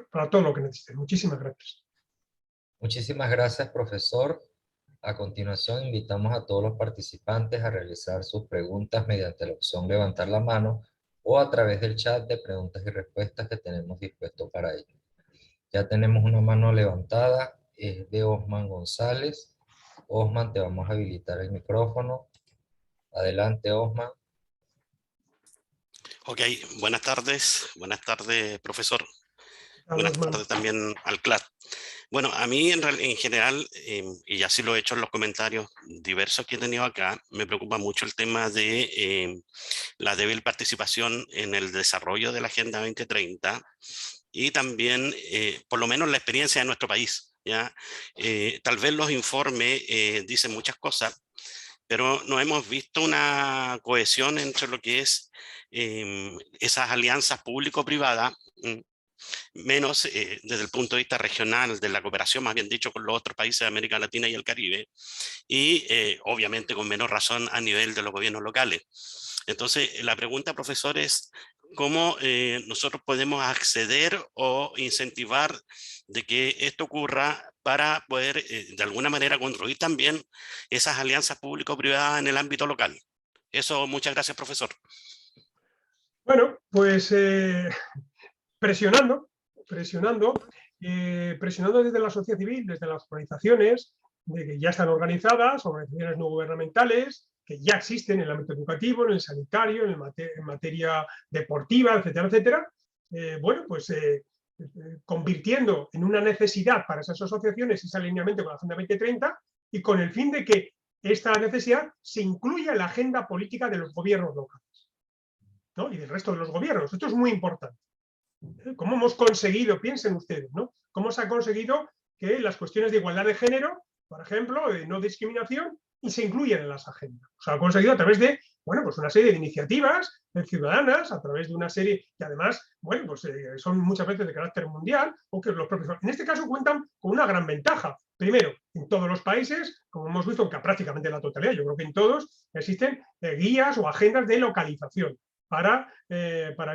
para todo lo que necesiten. Muchísimas gracias. Muchísimas gracias, profesor. A continuación, invitamos a todos los participantes a realizar sus preguntas mediante la opción levantar la mano o a través del chat de preguntas y respuestas que tenemos dispuesto para ello. Ya tenemos una mano levantada, es de Osman González. Osman, te vamos a habilitar el micrófono. Adelante, Osman. Ok, buenas tardes, profesor. Buenas Osman. tardes también al CLAT. Bueno, a mí en general, y así lo he hecho en los comentarios diversos que he tenido acá, me preocupa mucho el tema de la débil participación en el desarrollo de la Agenda 2030 y también, por lo menos, la experiencia de nuestro país, ¿ya? Tal vez los informes dicen muchas cosas, pero no hemos visto una cohesión entre lo que es esas alianzas público-privadas, menos desde el punto de vista regional, de la cooperación, más bien dicho, con los otros países de América Latina y el Caribe, y obviamente con menos razón a nivel de los gobiernos locales. Entonces, la pregunta, profesor, es cómo nosotros podemos acceder o incentivar de que esto ocurra para poder, de alguna manera, construir también esas alianzas público-privadas en el ámbito local. Eso, muchas gracias, profesor. Bueno, pues presionando desde la sociedad civil, desde las organizaciones de que ya están organizadas, organizaciones no gubernamentales, que ya existen en el ámbito educativo, en el sanitario, en materia deportiva, etcétera, etcétera. Bueno, pues convirtiendo en una necesidad para esas asociaciones ese alineamiento con la Agenda 2030 y con el fin de que esta necesidad se incluya en la agenda política de los gobiernos locales, ¿no? Y del resto de los gobiernos. Esto es muy importante. ¿Cómo hemos conseguido, piensen ustedes, ¿no? ¿Cómo se ha conseguido que las cuestiones de igualdad de género, por ejemplo, de no discriminación, y se incluyen en las agendas? O sea, ha conseguido a través de, bueno, pues una serie de iniciativas ciudadanas, a través de una serie que además, bueno, pues son muchas veces de carácter mundial, o que los propios, en este caso cuentan con una gran ventaja. Primero, en todos los países, como hemos visto, que prácticamente en la totalidad, yo creo que en todos, existen guías o agendas de localización para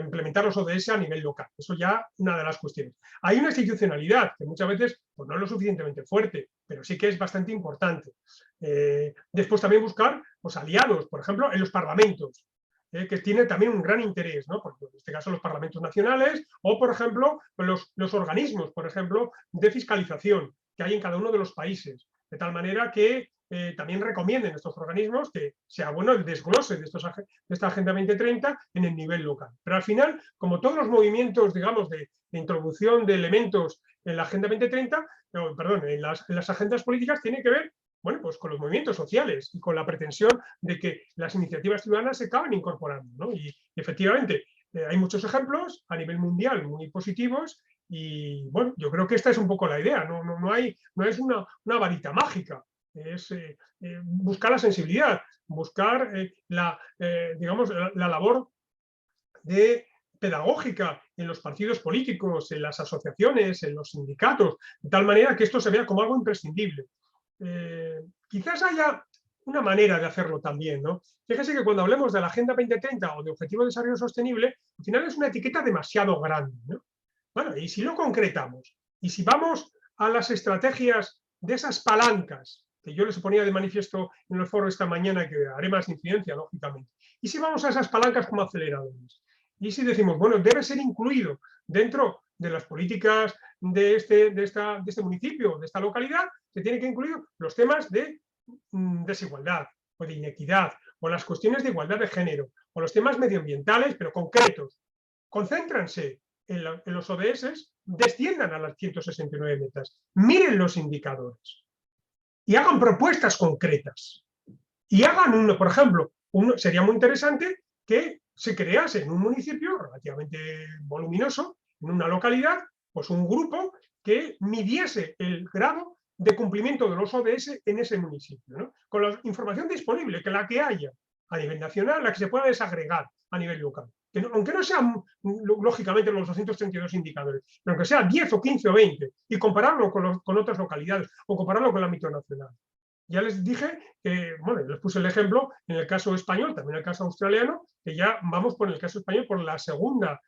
implementar los ODS a nivel local. Eso ya una de las cuestiones. Hay una institucionalidad que muchas veces pues, no es lo suficientemente fuerte, pero sí que es bastante importante. Después también buscar pues, aliados, por ejemplo, en los parlamentos, que tiene también un gran interés, ¿no? Porque en este caso los parlamentos nacionales o, por ejemplo, los organismos, por ejemplo, de fiscalización que hay en cada uno de los países, de tal manera que también recomienden estos organismos que sea bueno el desglose de esta Agenda 2030 en el nivel local. Pero al final, como todos los movimientos, digamos, de introducción de elementos en la Agenda 2030, perdón, en las agendas políticas, tiene que ver, bueno, pues con los movimientos sociales y con la pretensión de que las iniciativas ciudadanas se acaben incorporando, ¿no? Y efectivamente, hay muchos ejemplos a nivel mundial muy positivos y, bueno, yo creo que esta es un poco la idea, no es una varita mágica. Es buscar la sensibilidad, buscar digamos, la labor pedagógica en los partidos políticos, en las asociaciones, en los sindicatos, de tal manera que esto se vea como algo imprescindible. Quizás haya una manera de hacerlo también, ¿no? Fíjese que cuando hablemos de la Agenda 2030 o de Objetivo de Desarrollo Sostenible, al final es una etiqueta demasiado grande, ¿no? Bueno, y si lo concretamos, y si vamos a las estrategias de esas palancas que yo les ponía de manifiesto en el foro esta mañana, que haré más incidencia, lógicamente, y si vamos a esas palancas como aceleradores, y si decimos, bueno, debe ser incluido dentro de las políticas de este municipio, de esta localidad, se tienen que incluir los temas de desigualdad o de inequidad, o las cuestiones de igualdad de género, o los temas medioambientales, pero concretos. Concéntranse en los ODS, desciendan a las 169 metas, miren los indicadores y hagan propuestas concretas. Y hagan uno, por ejemplo, sería muy interesante que se crease en un municipio relativamente voluminoso, en una localidad, pues un grupo que midiese el grado de cumplimiento de los ODS en ese municipio, ¿no? Con la información disponible, que la que haya a nivel nacional, la que se pueda desagregar a nivel local. Que no, aunque no sean, lógicamente, los 232 indicadores, pero aunque sea 10 o 15 o 20, y compararlo con otras localidades o compararlo con el ámbito nacional. Ya les dije que, bueno, les puse el ejemplo en el caso español, también en el caso australiano, que ya vamos por el caso español por la segundo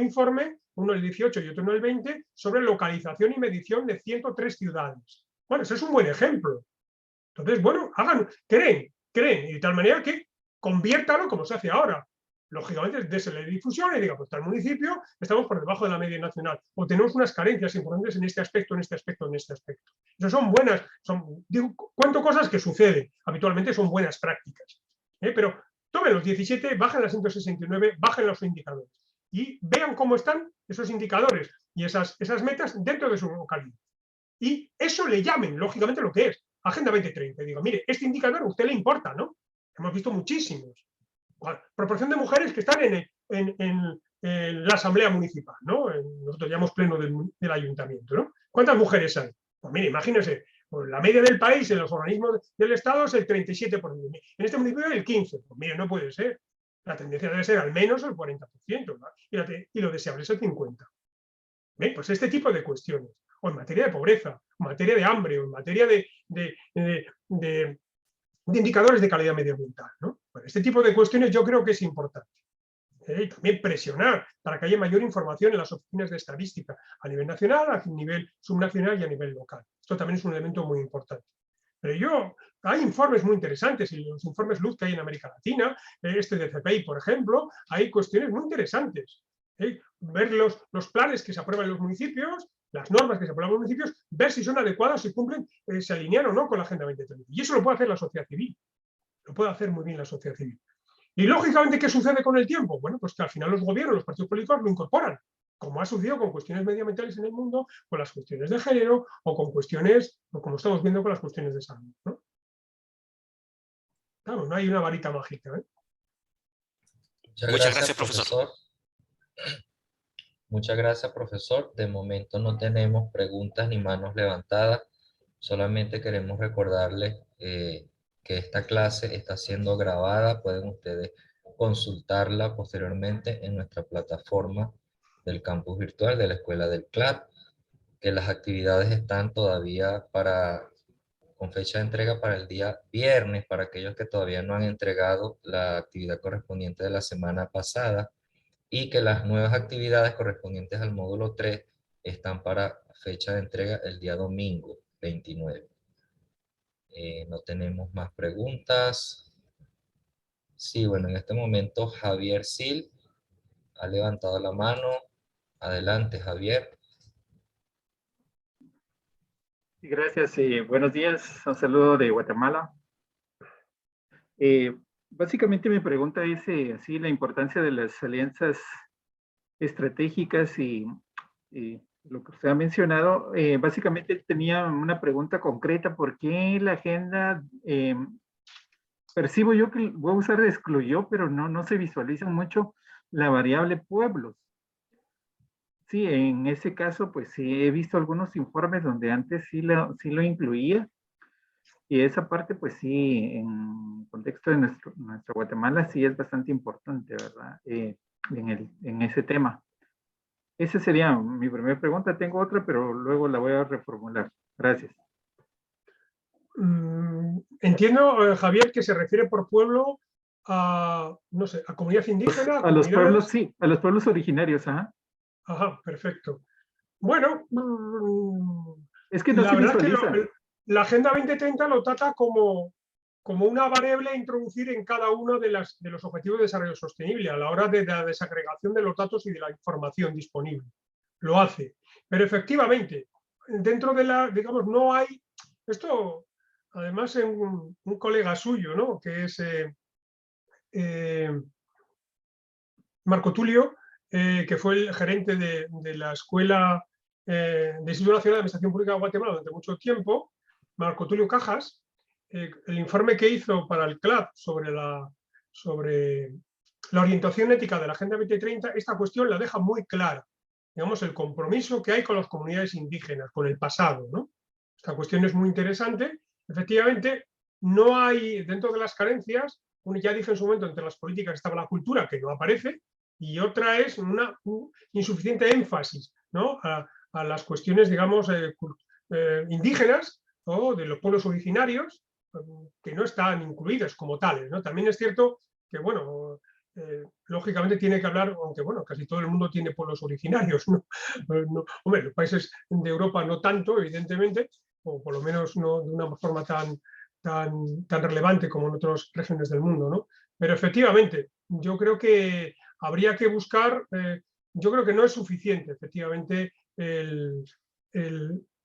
informe, uno el 18 y otro el 20, sobre localización y medición de 103 ciudades. Bueno, ese es un buen ejemplo. Entonces, bueno, creen, y de tal manera que conviértalo como se hace ahora. Lógicamente, désele difusión y diga, pues tal municipio estamos por debajo de la media nacional o tenemos unas carencias importantes en este aspecto, en este aspecto, en este aspecto. Eso son buenas, cuento cosas que suceden, habitualmente son buenas prácticas. Pero tomen los 17, bajen las 169, bajen los indicadores y vean cómo están esos indicadores y esas metas dentro de su localidad. Y eso le llamen, lógicamente, lo que es Agenda 2030. Digo, mire, este indicador a usted le importa, ¿no? Hemos visto muchísimos. Proporción de mujeres que están en la asamblea municipal, ¿no? Nosotros llamamos pleno del ayuntamiento, ¿no? ¿Cuántas mujeres hay? Pues mire, imagínense, pues la media del país en los organismos del Estado es el 37%. En este municipio el 15%. Pues mire, no puede ser. La tendencia debe ser al menos el 40%, ¿no? Y lo deseable es el 50%. ¿Bien? Pues este tipo de cuestiones, o en materia de pobreza, o en materia de hambre, o en materia de indicadores de calidad medioambiental, ¿no? Bueno, este tipo de cuestiones yo creo que es importante. Y también presionar para que haya mayor información en las oficinas de estadística a nivel nacional, a nivel subnacional y a nivel local. Esto también es un elemento muy importante. Pero hay informes muy interesantes, y los informes Luz que hay en América Latina, este de CPI, por ejemplo, hay cuestiones muy interesantes. Ver los planes que se aprueban en los municipios, las normas que se aprueban en los municipios, ver si son adecuadas, si cumplen, se alinean o no con la Agenda 2030. Y eso lo puede hacer la sociedad civil. Lo puede hacer muy bien la sociedad civil. Y lógicamente, ¿qué sucede con el tiempo? Bueno, pues que al final los gobiernos, los partidos políticos lo incorporan, como ha sucedido con cuestiones medioambientales en el mundo, con las cuestiones de género o con cuestiones, o como estamos viendo con las cuestiones de salud, ¿no? Claro, no hay una varita mágica, ¿eh? Muchas gracias, profesor. Muchas gracias, profesor. De momento no tenemos preguntas ni manos levantadas. Solamente queremos recordarles que esta clase está siendo grabada. Pueden ustedes consultarla posteriormente en nuestra plataforma del campus virtual de la Escuela del CLAP, que las actividades están todavía con fecha de entrega para el día viernes, para aquellos que todavía no han entregado la actividad correspondiente de la semana pasada, y que las nuevas actividades correspondientes al módulo 3 están para fecha de entrega el día domingo 29. No tenemos más preguntas. Sí, bueno, en este momento Javier Sil ha levantado la mano. Adelante, Javier. Gracias, buenos días, un saludo de Guatemala. Básicamente mi pregunta es así la importancia de las alianzas estratégicas y lo que usted ha mencionado. Básicamente tenía una pregunta concreta: ¿por qué la agenda, percibo yo que voy a usar excluyó, pero no se visualiza mucho la variable pueblos? Sí, en ese caso, pues sí, he visto algunos informes donde antes sí lo incluía, y esa parte, pues sí, en el contexto de nuestro Guatemala, sí es bastante importante, ¿verdad? En ese tema. Esa sería mi primera pregunta. Tengo otra, pero luego la voy a reformular. Gracias. Entiendo, Javier, que se refiere por pueblo a, no sé, a comunidad indígena. A los pueblos, sí, a los pueblos originarios, ajá. Ajá, perfecto. Bueno, es que no se visualiza. La Agenda 2030 lo trata como una variable a introducir en cada uno de los objetivos de desarrollo sostenible a la hora de la desagregación de los datos y de la información disponible. Lo hace. Pero efectivamente, dentro de la, digamos, no hay, esto además un colega suyo, ¿no?, que es Marco Tulio, que fue el gerente de la Escuela de Instituto Nacional de Administración Pública de Guatemala durante mucho tiempo, Marco Tulio Cajas, el informe que hizo para el CLAP sobre la orientación ética de la Agenda 2030, esta cuestión la deja muy clara. Digamos, el compromiso que hay con las comunidades indígenas, con el pasado, ¿no? Esta cuestión es muy interesante. Efectivamente, no hay, dentro de las carencias, ya dije en su momento, entre las políticas estaba la cultura, que no aparece, y otra es un insuficiente énfasis, ¿no?, a las cuestiones, digamos, indígenas o de los pueblos originarios, que no están incluidas como tales, ¿no? También es cierto que, bueno, lógicamente tiene que hablar, aunque bueno, casi todo el mundo tiene pueblos originarios, ¿no? Hombre, los países de Europa no tanto, evidentemente, o por lo menos no de una forma tan relevante como en otras regiones del mundo, ¿no? Pero efectivamente, yo creo que habría que buscar, yo creo que no es suficiente, efectivamente, el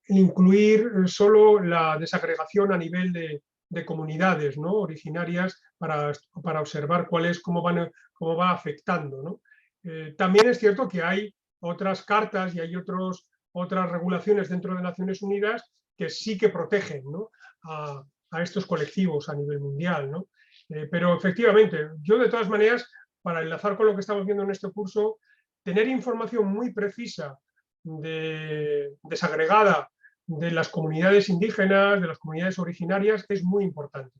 incluir solo la desagregación a nivel de comunidades, ¿no?, originarias para observar cómo va afectando, ¿no? También es cierto que hay otras cartas y hay otras regulaciones dentro de Naciones Unidas que sí que protegen, ¿no?, a estos colectivos a nivel mundial, ¿no? Pero efectivamente, yo de todas maneras, para enlazar con lo que estamos viendo en este curso, tener información muy precisa, desagregada, de las comunidades indígenas, de las comunidades originarias, es muy importante.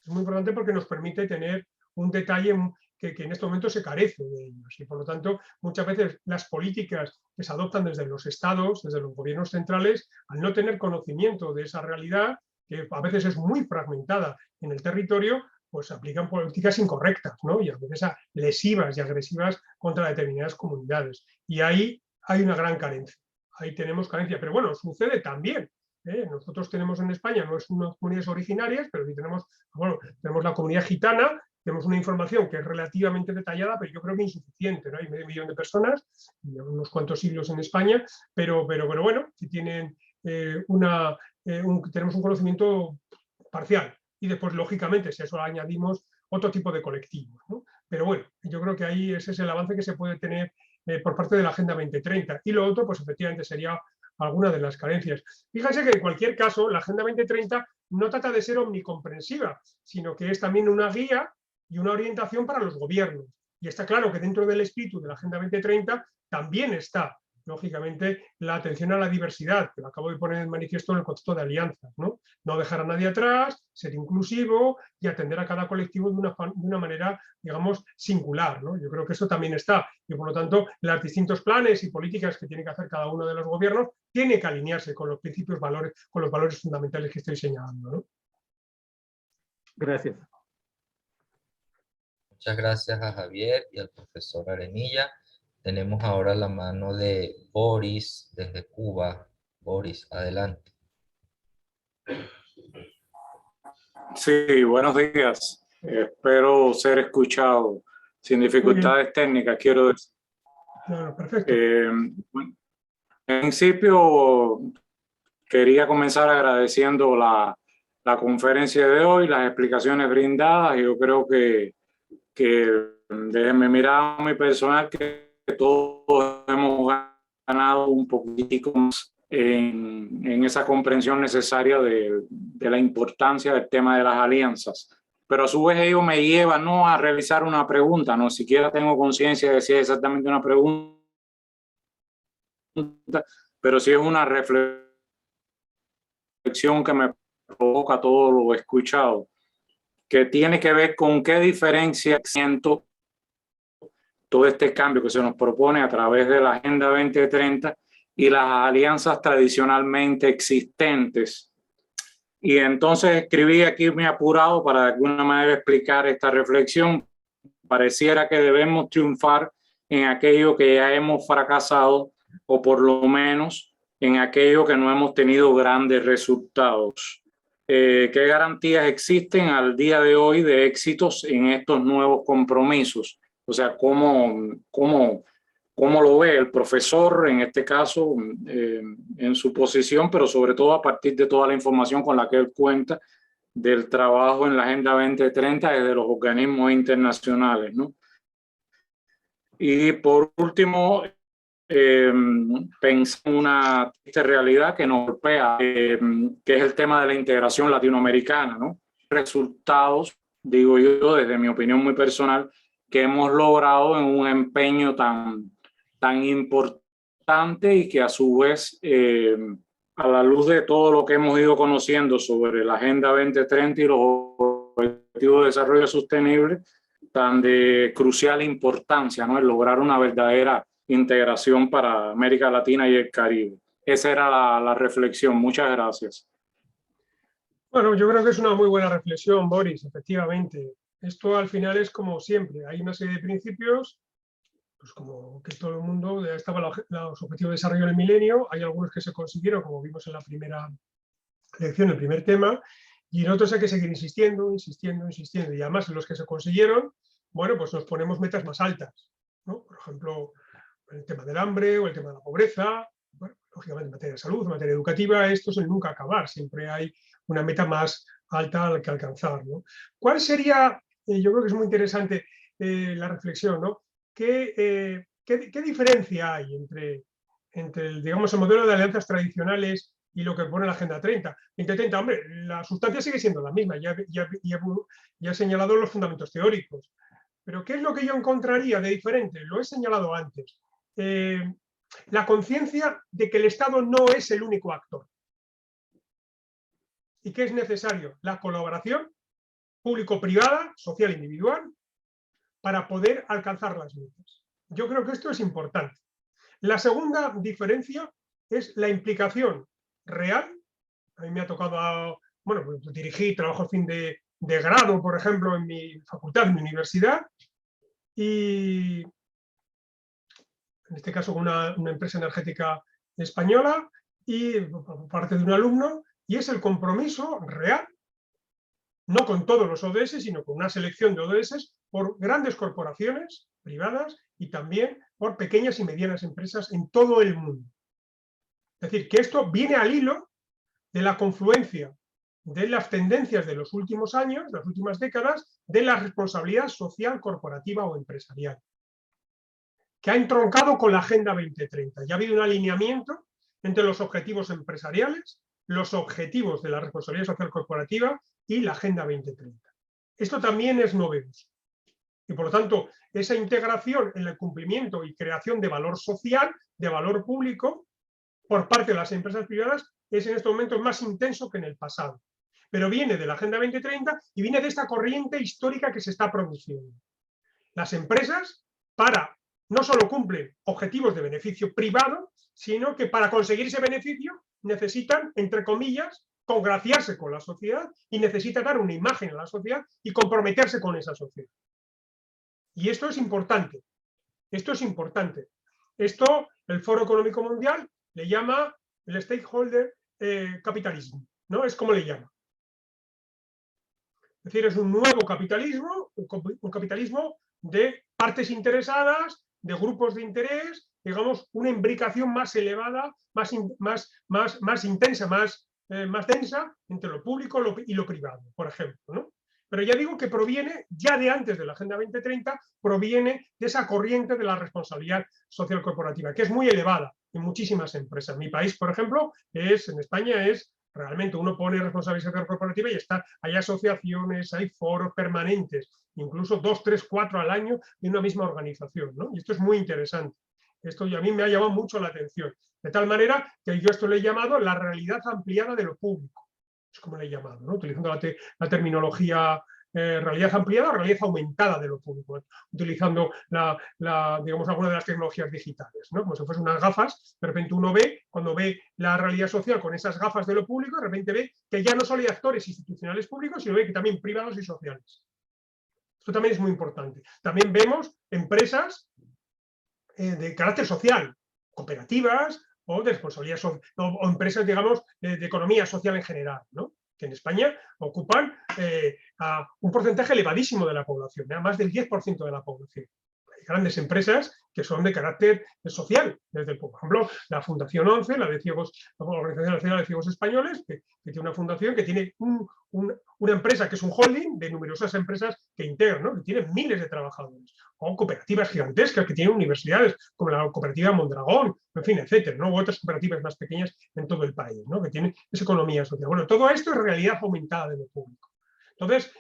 Es muy importante porque nos permite tener un detalle que en este momento se carece de ellos. Y por lo tanto, muchas veces las políticas que se adoptan desde los estados, desde los gobiernos centrales, al no tener conocimiento de esa realidad, que a veces es muy fragmentada en el territorio, pues aplican políticas incorrectas, ¿no?, y a veces lesivas y agresivas contra determinadas comunidades. Y ahí hay una gran carencia. Ahí tenemos carencia. Pero bueno, sucede también. Nosotros tenemos en España, no es unas comunidades originarias, pero sí tenemos la comunidad gitana, tenemos una información que es relativamente detallada, pero yo creo que insuficiente, ¿no? Hay medio millón de personas, unos cuantos siglos en España, pero bueno, si tienen tenemos un conocimiento parcial. Y después, lógicamente, si a eso añadimos otro tipo de colectivos, ¿no? Pero bueno, yo creo que ahí ese es el avance que se puede tener por parte de la Agenda 2030. Y lo otro, pues efectivamente, sería alguna de las carencias. Fíjense que en cualquier caso, la Agenda 2030 no trata de ser omnicomprensiva, sino que es también una guía y una orientación para los gobiernos. Y está claro que dentro del espíritu de la Agenda 2030 también está, lógicamente, la atención a la diversidad, que lo acabo de poner en manifiesto en el contexto de alianzas, ¿no? No dejar a nadie atrás, ser inclusivo y atender a cada colectivo de una manera, digamos, singular, ¿no? Yo creo que eso también está, y por lo tanto, los distintos planes y políticas que tiene que hacer cada uno de los gobiernos tiene que alinearse con los principios, valores, con los valores fundamentales que estoy señalando, ¿no? Gracias. Muchas gracias a Javier y al profesor Arenilla. Tenemos ahora la mano de Boris desde Cuba. Boris, adelante. Sí, buenos días. Espero ser escuchado sin dificultades técnicas, quiero decir. No, perfecto. En principio, quería comenzar agradeciendo la conferencia de hoy, las explicaciones brindadas. Yo creo que desde mi mirada muy personal, que todos hemos ganado un poquitico más en esa comprensión necesaria de la importancia del tema de las alianzas. Pero a su vez ello me lleva no a realizar una pregunta, no siquiera tengo conciencia de si es exactamente una pregunta, pero sí es una reflexión que me provoca todo lo escuchado, que tiene que ver con qué diferencia siento todo este cambio que se nos propone a través de la Agenda 2030 y las alianzas tradicionalmente existentes. Y entonces escribí aquí muy apurado para de alguna manera explicar esta reflexión. Pareciera que debemos triunfar en aquello que ya hemos fracasado, o por lo menos en aquello que no hemos tenido grandes resultados. ¿Qué garantías existen al día de hoy de éxitos en estos nuevos compromisos? O sea, ¿cómo lo ve el profesor, en este caso, en su posición, pero sobre todo a partir de toda la información con la que él cuenta del trabajo en la Agenda 2030 desde los organismos internacionales, ¿no? Y por último, pensar en una triste realidad que nos golpea, que es el tema de la integración latinoamericana, ¿no? Resultados, digo yo, desde mi opinión muy personal, que hemos logrado en un empeño tan importante y que a su vez, a la luz de todo lo que hemos ido conociendo sobre la Agenda 2030 y los Objetivos de Desarrollo Sostenible, tan de crucial importancia, ¿no? El lograr una verdadera integración para América Latina y el Caribe. Esa era la reflexión. Muchas gracias. Bueno, yo creo que es una muy buena reflexión, Boris, efectivamente. Esto al final es como siempre, hay una serie de principios, pues como que todo el mundo, ya estaban los objetivos de desarrollo del milenio, hay algunos que se consiguieron, como vimos en la primera lección, el primer tema, y en otros hay que seguir insistiendo, y además en los que se consiguieron, bueno, pues nos ponemos metas más altas, ¿no? Por ejemplo, el tema del hambre o el tema de la pobreza, bueno, lógicamente en materia de salud, en materia educativa, esto es el nunca acabar, siempre hay una meta más alta que alcanzar, ¿no? ¿Cuál sería, yo creo que es muy interesante la reflexión, ¿no? ¿Qué diferencia hay entre el, digamos, el modelo de alianzas tradicionales y lo que pone la Agenda 30? 2030, hombre, la sustancia sigue siendo la misma, ya he señalado los fundamentos teóricos, pero ¿qué es lo que yo encontraría de diferente? Lo he señalado antes. La conciencia de que el Estado no es el único actor y que es necesario la colaboración público-privada, social e individual, para poder alcanzar las metas. Yo creo que esto es importante. La segunda diferencia es la implicación real. A mí me ha tocado, bueno, pues dirigir trabajo fin de grado, por ejemplo, en mi facultad, en mi universidad, y en este caso con una empresa energética española y por parte de un alumno, y es el compromiso real, no con todos los ODS, sino con una selección de ODS por grandes corporaciones privadas y también por pequeñas y medianas empresas en todo el mundo. Es decir, que esto viene al hilo de la confluencia de las tendencias de los últimos años, de las últimas décadas, de la responsabilidad social, corporativa o empresarial, que ha entroncado con la Agenda 2030. Ya ha habido un alineamiento entre los objetivos empresariales, los objetivos de la responsabilidad social corporativa y la Agenda 2030. Esto también es novedoso. Y por lo tanto, esa integración en el cumplimiento y creación de valor social, de valor público, por parte de las empresas privadas, es en estos momentos más intenso que en el pasado. Pero viene de la Agenda 2030 y viene de esta corriente histórica que se está produciendo. Las empresas, no solo cumplen objetivos de beneficio privado, sino que para conseguir ese beneficio necesitan, entre comillas, congraciarse con la sociedad y necesitan dar una imagen a la sociedad y comprometerse con esa sociedad. Y esto es importante. Esto es importante. Esto el Foro Económico Mundial le llama el stakeholder capitalismo, ¿no? Es como le llama. Es decir, es un nuevo capitalismo, un capitalismo de partes interesadas, de grupos de interés, digamos, una imbricación más elevada, más intensa, más densa entre lo público y lo privado, por ejemplo, ¿no? Pero ya digo que proviene, ya de antes de la Agenda 2030, proviene de esa corriente de la responsabilidad social corporativa, que es muy elevada en muchísimas empresas. En mi país, por ejemplo, en España es realmente, uno pone responsabilidad social corporativa y hay asociaciones, hay foros permanentes, incluso 2, 3, 4 al año de una misma organización, ¿no? Y esto es muy interesante. Esto a mí me ha llamado mucho la atención. De tal manera que yo esto le he llamado la realidad ampliada de lo público. Es como le he llamado, ¿no? Utilizando la terminología realidad ampliada o realidad aumentada de lo público, utilizando digamos, alguna de las tecnologías digitales, ¿no? Como si fuesen unas gafas, de repente uno ve, cuando ve la realidad social con esas gafas de lo público, de repente ve que ya no solo hay actores institucionales públicos, sino ve que también privados y sociales. Esto también es muy importante. También vemos empresas de carácter social, cooperativas o de responsabilidad o empresas, digamos, de economía social en general, ¿no? Que en España ocupan a un porcentaje elevadísimo de la población, más del 10% de la población. Hay grandes empresas que son de carácter social, desde por ejemplo, la Fundación 11, la Organización Nacional de Ciegos Españoles, que tiene una fundación que tiene una empresa que es un holding de numerosas empresas que integran, ¿no? Que tienen miles de trabajadores, o cooperativas gigantescas que tienen universidades, como la cooperativa Mondragón, en fin, etcétera, ¿no? U otras cooperativas más pequeñas en todo el país, ¿no? Que tienen esa economía social. Bueno, todo esto es realidad aumentada de lo público. Entonces,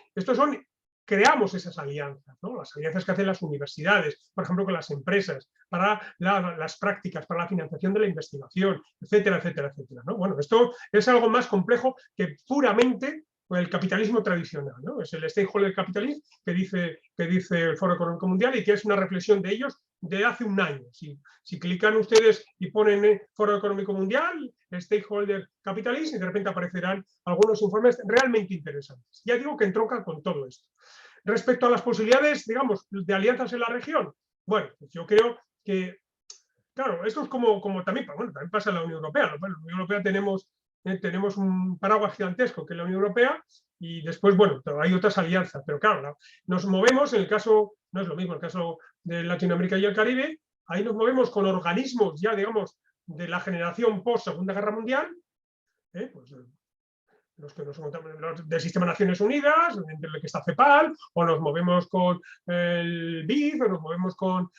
creamos esas alianzas, ¿no? Las alianzas que hacen las universidades, por ejemplo, con las empresas, para las prácticas, para la financiación de la investigación, etcétera, etcétera, etcétera, ¿no? Bueno, esto es algo más complejo que puramente el capitalismo tradicional, ¿no? Es el stakeholder capitalism que dice el Foro Económico Mundial y que es una reflexión de ellos de hace un año. Si clican ustedes y ponen Foro Económico Mundial, stakeholder capitalism, y de repente aparecerán algunos informes realmente interesantes. Ya digo que entroncan con todo esto. Respecto a las posibilidades, digamos, de alianzas en la región, bueno, pues yo creo que, claro, esto es como también pasa en la Unión Europea. En la Unión Europea tenemos un paraguas gigantesco que es la Unión Europea y después, bueno, hay otras alianzas, pero claro, nos movemos, en el caso, no es lo mismo, en el caso de Latinoamérica y el Caribe, ahí nos movemos con organismos ya, digamos, de la generación post-Segunda Guerra Mundial, pues los que nos del Sistema de Naciones Unidas, entre el que está CEPAL, o nos movemos con el BID, o nos movemos con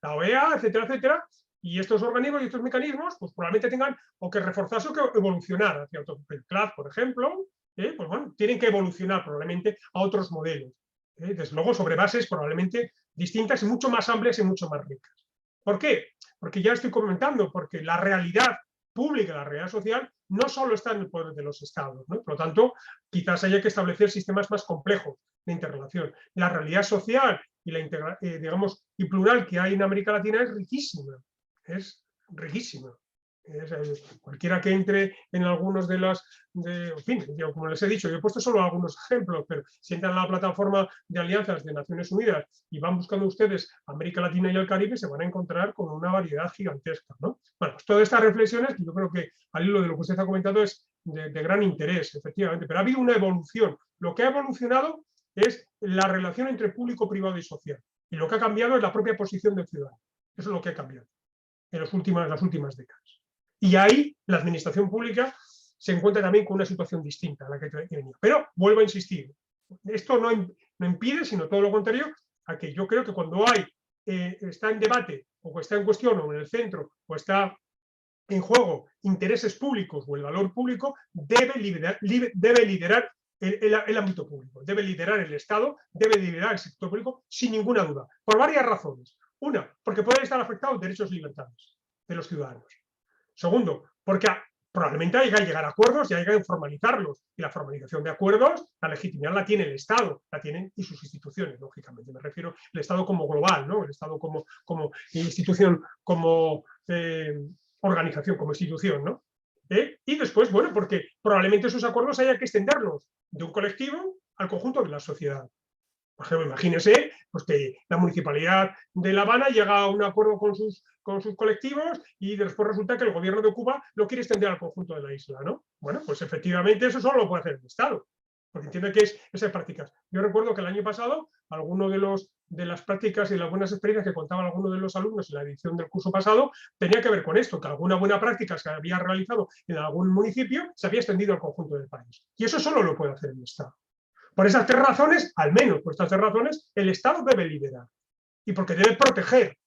la OEA, etcétera, etcétera. Y estos organismos y estos mecanismos, pues probablemente tengan o que reforzarse o que evolucionar hacia otro. El CLAD, por ejemplo, pues bueno, tienen que evolucionar probablemente a otros modelos. Desde luego sobre bases probablemente distintas y mucho más amplias y mucho más ricas. ¿Por qué? Porque ya estoy comentando, porque la realidad pública, la realidad social, no solo está en el poder de los estados, ¿no? Por lo tanto, quizás haya que establecer sistemas más complejos de interrelación. La realidad social y la digamos, y plural que hay en América Latina es riquísima. Es riquísima. Cualquiera que entre en algunos de las, en fin, como les he dicho, yo he puesto solo algunos ejemplos, pero si entran a la plataforma de alianzas de Naciones Unidas y van buscando ustedes América Latina y el Caribe, se van a encontrar con una variedad gigantesca, ¿no? Bueno, pues todas estas reflexiones, que yo creo que al hilo de lo que usted ha comentado, es de gran interés, efectivamente, pero ha habido una evolución. Lo que ha evolucionado es la relación entre público, privado y social. Y lo que ha cambiado es la propia posición del ciudadano. Eso es lo que ha cambiado en las últimas décadas. Y ahí la administración pública se encuentra también con una situación distinta a la que venía. Pero vuelvo a insistir, esto no impide, sino todo lo contrario, a que yo creo que cuando está en debate o está en cuestión o en el centro o está en juego intereses públicos o el valor público, debe liderar el ámbito público. Debe liderar el Estado, debe liderar el sector público sin ninguna duda, por varias razones. Una, porque pueden estar afectados derechos y libertades de los ciudadanos. Segundo, porque probablemente hay que llegar a acuerdos y hay que formalizarlos. Y la formalización de acuerdos, la legitimidad la tiene el Estado, la tienen y sus instituciones, lógicamente. Me refiero al Estado como global, ¿no? El Estado como institución, como organización, como institución, ¿no? Y después, bueno, porque probablemente esos acuerdos haya que extenderlos de un colectivo al conjunto de la sociedad. Por ejemplo, imagínese pues, que la Municipalidad de La Habana llega a un acuerdo con sus colectivos y después resulta que el gobierno de Cuba lo quiere extender al conjunto de la isla, ¿no? Bueno, pues efectivamente eso solo lo puede hacer el Estado, porque entiende que es esas prácticas. Yo recuerdo que el año pasado, alguno de las prácticas y las buenas experiencias que contaban algunos de los alumnos en la edición del curso pasado tenía que ver con esto, que alguna buena práctica que había realizado en algún municipio se había extendido al conjunto del país. Y eso solo lo puede hacer el Estado. Por esas tres razones, al menos por estas tres razones, el Estado debe liderar. Y porque debe proteger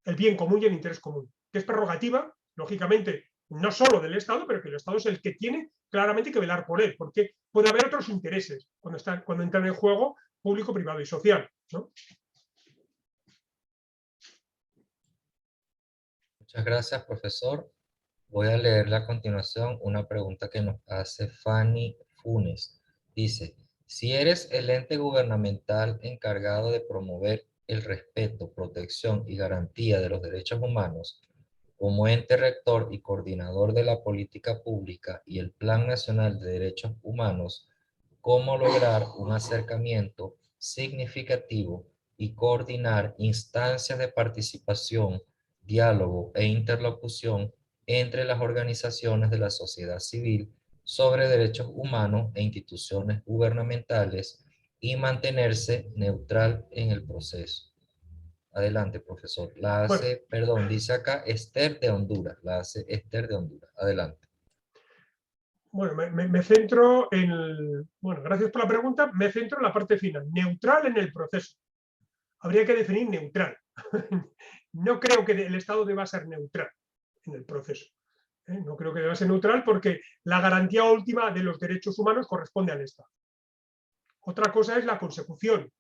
el bien común y el interés común, que es prerrogativa, lógicamente, no solo del Estado, pero que el Estado es el que tiene claramente que velar por él, porque puede haber otros intereses cuando entran en juego público, privado y social, ¿no? Muchas gracias, profesor. Voy a leerle a continuación una pregunta que nos hace Fanny Funes. Dice, si eres el ente gubernamental encargado de promover el respeto, protección y garantía de los derechos humanos, como ente rector y coordinador de la política pública y el Plan Nacional de Derechos Humanos, ¿cómo lograr un acercamiento significativo y coordinar instancias de participación, diálogo e interlocución entre las organizaciones de la sociedad civil sobre derechos humanos e instituciones gubernamentales y mantenerse neutral en el proceso? Adelante, profesor. Dice acá Esther de Honduras. La hace Esther de Honduras. Adelante. Bueno, me centro en bueno, gracias por la pregunta, me centro en la parte final, neutral en el proceso. Habría que definir neutral. No creo que el Estado deba ser neutral en el proceso. No creo que deba ser neutral porque la garantía última de los derechos humanos corresponde al Estado. Otra cosa es la consecución,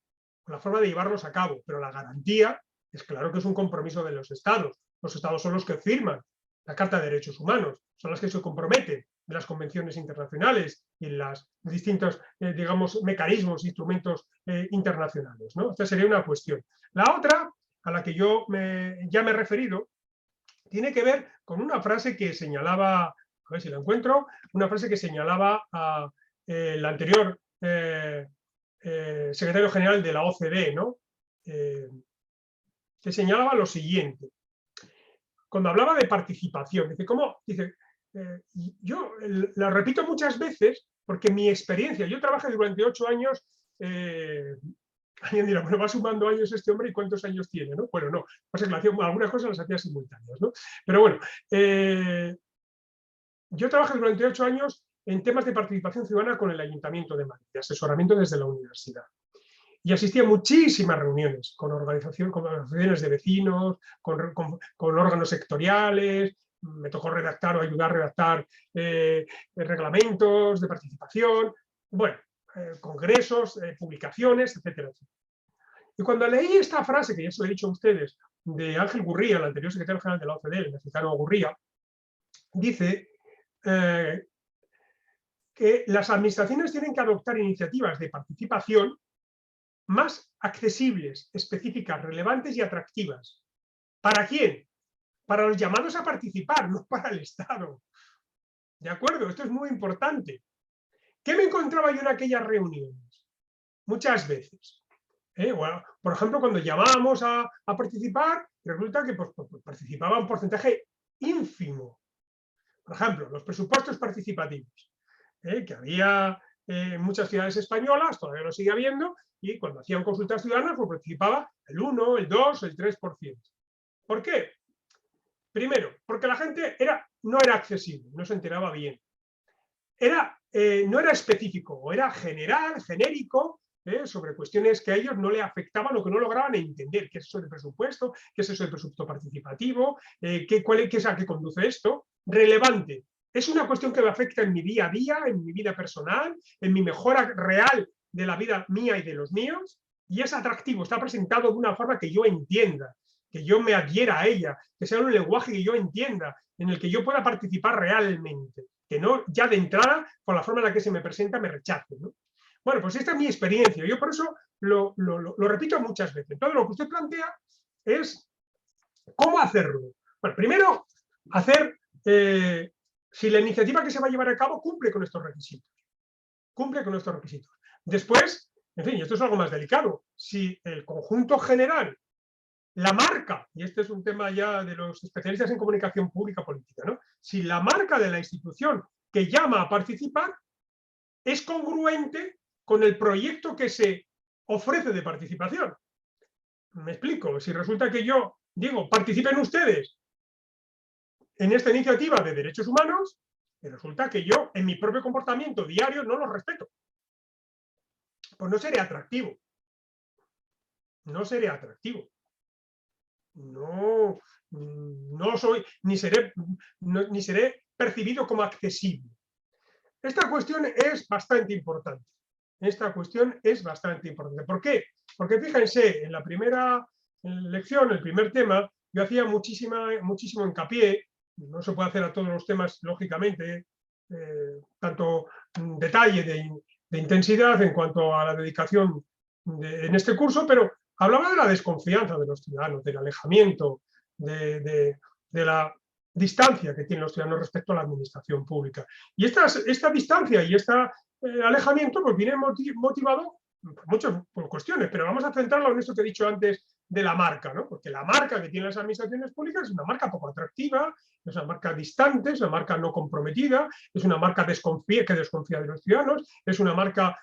la forma de llevarlos a cabo, pero la garantía es claro que es un compromiso de los Estados. Los Estados son los que firman la Carta de Derechos Humanos, son los que se comprometen en las convenciones internacionales y en los distintos, digamos, mecanismos, instrumentos internacionales, ¿no? Esta sería una cuestión. La otra, a la que yo ya me he referido, tiene que ver con una frase que señalaba, a ver si la encuentro, una frase que señalaba el anterior secretario general de la OCDE, ¿no? Que señalaba lo siguiente. Cuando hablaba de participación, dice, ¿cómo? Dice, yo la repito muchas veces porque mi experiencia, yo trabajé durante 8 años, alguien dirá, bueno, va sumando años este hombre y cuántos años tiene, ¿no? Bueno, no, pasa que algunas cosas las hacía simultáneas, ¿no? Pero bueno, yo trabajé durante 8 años en temas de participación ciudadana con el Ayuntamiento de Madrid, de asesoramiento desde la universidad. Y asistí a muchísimas reuniones con organizaciones de vecinos, con órganos sectoriales, me tocó redactar o ayudar a redactar reglamentos de participación, bueno, congresos, publicaciones, etcétera, etcétera. Y cuando leí esta frase, que ya se lo he dicho a ustedes, de Ángel Gurría, el anterior secretario general de la OCDE, el mexicano Gurría, dice que las administraciones tienen que adoptar iniciativas de participación más accesibles, específicas, relevantes y atractivas. ¿Para quién? Para los llamados a participar, no para el Estado. ¿De acuerdo? Esto es muy importante. ¿Qué me encontraba yo en aquellas reuniones? Muchas veces. Bueno, por ejemplo, cuando llamábamos a participar, resulta que pues, participaba un porcentaje ínfimo. Por ejemplo, los presupuestos participativos, que había en muchas ciudades españolas, todavía lo sigue habiendo, y cuando hacían consultas ciudadanas, pues participaba el 1, el 2, el 3%. ¿Por qué? Primero, porque la gente no era accesible, no se enteraba bien. No era específico, o era general, genérico, sobre cuestiones que a ellos no le afectaban o que no lograban entender. ¿Qué es eso del presupuesto? ¿Qué es eso del presupuesto participativo? ¿Qué es a qué conduce esto? Relevante. Es una cuestión que me afecta en mi día a día, en mi vida personal, en mi mejora real de la vida mía y de los míos, y es atractivo, está presentado de una forma que yo entienda, que yo me adhiera a ella, que sea un lenguaje que yo entienda, en el que yo pueda participar realmente, que no ya de entrada, por la forma en la que se me presenta, me rechace, ¿no? Bueno, pues esta es mi experiencia, yo por eso lo repito muchas veces. Entonces lo que usted plantea es cómo hacerlo. Bueno, primero, hacer, si la iniciativa que se va a llevar a cabo cumple con estos requisitos. Cumple con estos requisitos. Después, en fin, y esto es algo más delicado, si el conjunto general, la marca, y este es un tema ya de los especialistas en comunicación pública política, ¿no? Si la marca de la institución que llama a participar es congruente con el proyecto que se ofrece de participación. Me explico, si resulta que yo digo, participen ustedes en esta iniciativa de derechos humanos, y resulta que yo en mi propio comportamiento diario no los respeto, pues no seré atractivo. No seré atractivo. No soy, ni seré percibido como accesible. Esta cuestión es bastante importante. Esta cuestión es bastante importante. ¿Por qué? Porque fíjense, en la primera lección, el primer tema, yo hacía muchísimo hincapié, no se puede hacer a todos los temas, lógicamente, tanto detalle de intensidad en cuanto a la dedicación en este curso, pero hablaba de la desconfianza de los ciudadanos, del alejamiento, de la distancia que tienen los ciudadanos respecto a la administración pública. Y esta distancia y este alejamiento pues viene motivado por muchas cuestiones, pero vamos a centrarlo en esto que he dicho antes de la marca, ¿no? Porque la marca que tienen las administraciones públicas es una marca poco atractiva, es una marca distante, es una marca no comprometida, es una marca que desconfía de los ciudadanos, es una marca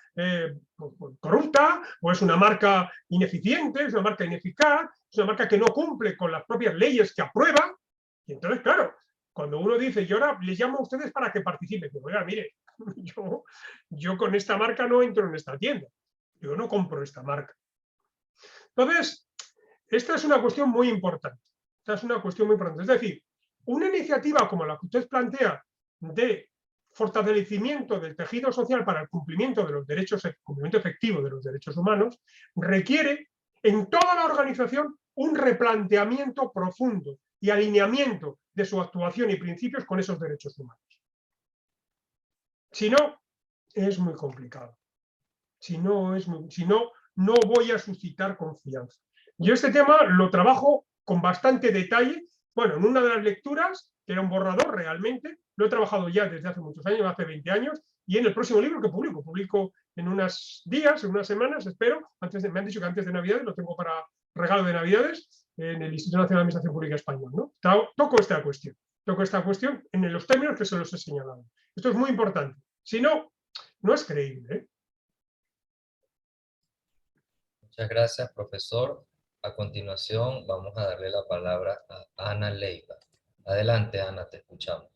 corrupta, o es una marca ineficiente, es una marca ineficaz, es una marca que no cumple con las propias leyes que aprueba. Y entonces, claro, cuando uno dice, yo ahora les llamo a ustedes para que participen, digo, oiga, mire, yo con esta marca no entro en esta tienda, yo no compro esta marca. Entonces, esta es una cuestión muy importante. Esta es una cuestión muy importante. Es decir, una iniciativa como la que usted plantea de fortalecimiento del tejido social para el cumplimiento de los derechos, el cumplimiento efectivo de los derechos humanos, requiere en toda la organización un replanteamiento profundo y alineamiento de su actuación y principios con esos derechos humanos. Si no, es muy complicado. Si no, no voy a suscitar confianza. Yo este tema lo trabajo con bastante detalle. Bueno, en una de las lecturas, que era un borrador realmente, lo he trabajado ya desde hace muchos años, hace 20 años, y en el próximo libro que publico en unos días, en unas semanas, espero, me han dicho que antes de Navidades, lo tengo para regalo de Navidades, en el Instituto Nacional de Administración Pública Español, ¿no? Toco esta cuestión en los términos que se los he señalado. Esto es muy importante. Si no, no es creíble, ¿eh? Muchas gracias, profesor. A continuación, vamos a darle la palabra a Ana Leiva. Adelante, Ana, te escuchamos.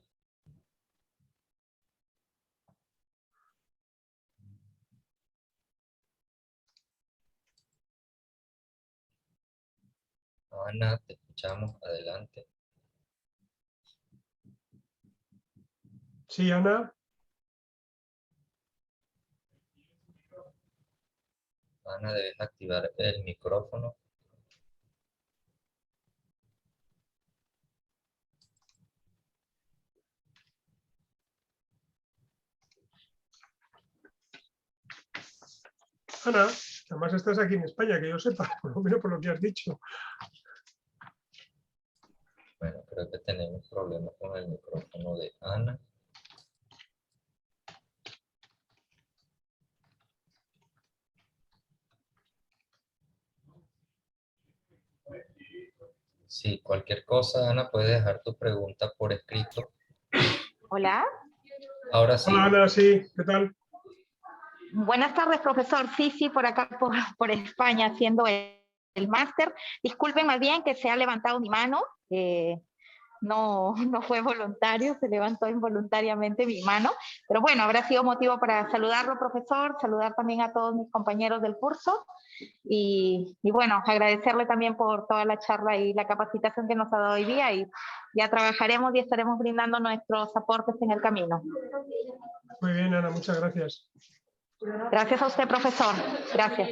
Ana, te escuchamos. Adelante. Sí, Ana. Ana, debes activar el micrófono. Ana, además estás aquí en España, que yo sepa, por lo menos por lo que has dicho. Bueno, creo que tenemos problemas con el micrófono de Ana. Sí, cualquier cosa, Ana, puedes dejar tu pregunta por escrito. Hola. Ahora sí. Hola, Ana, sí, ¿qué tal? Buenas tardes, profesor. Sí, por acá, por España, haciendo el máster. Disculpen más bien que se ha levantado mi mano. no fue voluntario, se levantó involuntariamente mi mano, pero bueno, habrá sido motivo para saludarlo, profesor, saludar también a todos mis compañeros del curso y bueno, agradecerle también por toda la charla y la capacitación que nos ha dado hoy día y ya trabajaremos y estaremos brindando nuestros aportes en el camino. Muy bien, Ana, muchas gracias. Gracias a usted, profesor. Gracias.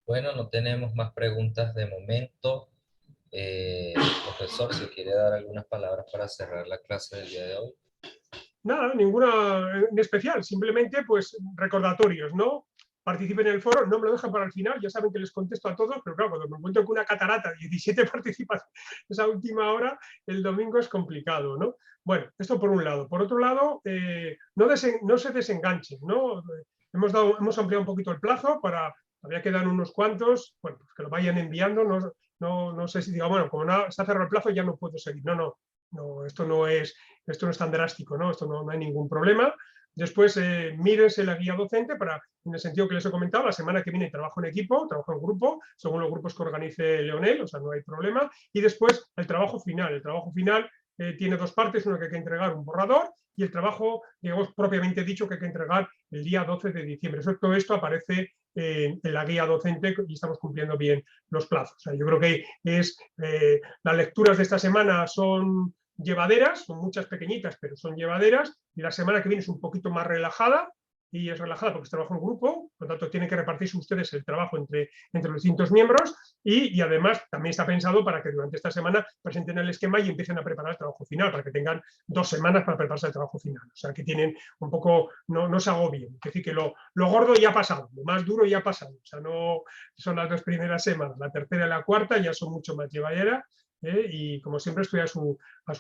Bueno, no tenemos más preguntas de momento. Profesor, si quiere dar algunas palabras para cerrar la clase del día de hoy. Nada, ninguna en especial, simplemente pues recordatorios, ¿no? Participen en el foro, no me lo dejan para el final, ya saben que les contesto a todos, pero claro, cuando me encuentro con una catarata, 17 participantes esa última hora, el domingo es complicado, ¿no? Bueno, esto por un lado. Por otro lado, no se desenganchen, ¿no? Hemos ampliado un poquito el plazo todavía quedan unos cuantos, bueno, pues que lo vayan enviando, no sé si diga, bueno, como no, se ha cerrado el plazo ya no puedo seguir, no, esto no es tan drástico, ¿no? Esto no hay ningún problema. Después, mírense la guía docente en el sentido que les he comentado, la semana que viene trabajo en equipo, trabajo en grupo, según los grupos que organice Leonel, o sea, no hay problema. Y después, el trabajo final. El trabajo final tiene dos partes, uno que hay que entregar un borrador y el trabajo, digamos, propiamente dicho, que hay que entregar el día 12 de diciembre. Todo esto aparece en la guía docente y estamos cumpliendo bien los plazos. O sea, yo creo que las lecturas de esta semana son llevaderas, son muchas pequeñitas, pero son llevaderas, y la semana que viene es un poquito más relajada, y es relajada porque es trabajo en grupo, por lo tanto tienen que repartirse ustedes el trabajo entre los distintos miembros, y además también está pensado para que durante esta semana presenten el esquema y empiecen a preparar el trabajo final, para que tengan 2 semanas para prepararse el trabajo final. O sea, que tienen un poco, no se agobien, es decir, que lo gordo ya ha pasado, lo más duro ya ha pasado, o sea, no son las 2 primeras semanas, la tercera y la cuarta ya son mucho más llevaderas, y como siempre estoy a su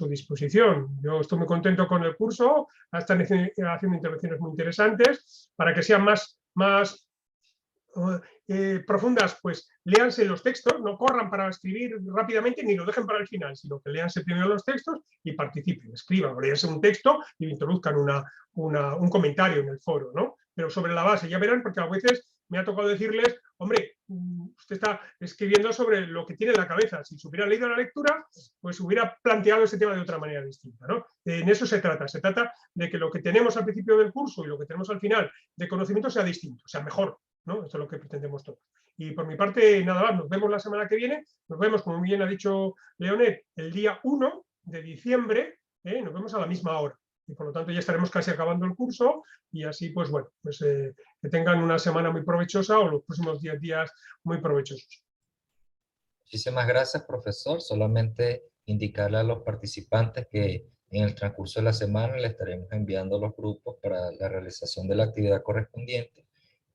disposición. Yo estoy muy contento con el curso, están haciendo intervenciones muy interesantes. Para que sean más profundas, pues léanse los textos, no corran para escribir rápidamente ni lo dejen para el final, sino que léanse primero los textos y participen, escriban o léanse un texto y introduzcan un comentario en el foro, ¿no? Pero sobre la base, ya verán, porque a veces me ha tocado decirles, hombre, usted está escribiendo sobre lo que tiene en la cabeza. Si se hubiera leído la lectura, pues hubiera planteado ese tema de otra manera distinta, ¿no? En eso se trata de que lo que tenemos al principio del curso y lo que tenemos al final de conocimiento sea distinto, sea mejor, ¿no? Esto es lo que pretendemos todos. Y por mi parte, nada más, nos vemos la semana que viene, nos vemos, como bien ha dicho Leonet, el día 1 de diciembre, nos vemos a la misma hora. Y por lo tanto ya estaremos casi acabando el curso y así, pues bueno, pues que tengan una semana muy provechosa o los próximos 10 días muy provechosos. Muchísimas gracias, profesor. Solamente indicarle a los participantes que en el transcurso de la semana le estaremos enviando los grupos para la realización de la actividad correspondiente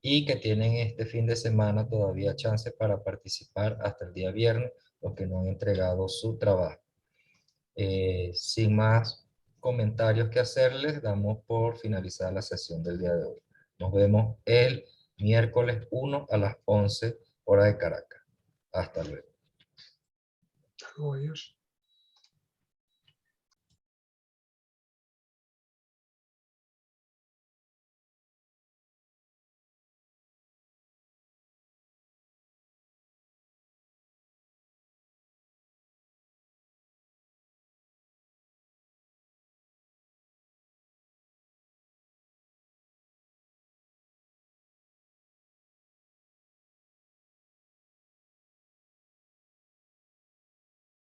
y que tienen este fin de semana todavía chance para participar hasta el día viernes, los que no han entregado su trabajo. Sin más comentarios que hacerles, damos por finalizada la sesión del día de hoy. Nos vemos el miércoles 1 a las 11 hora de Caracas. Hasta luego. Adiós.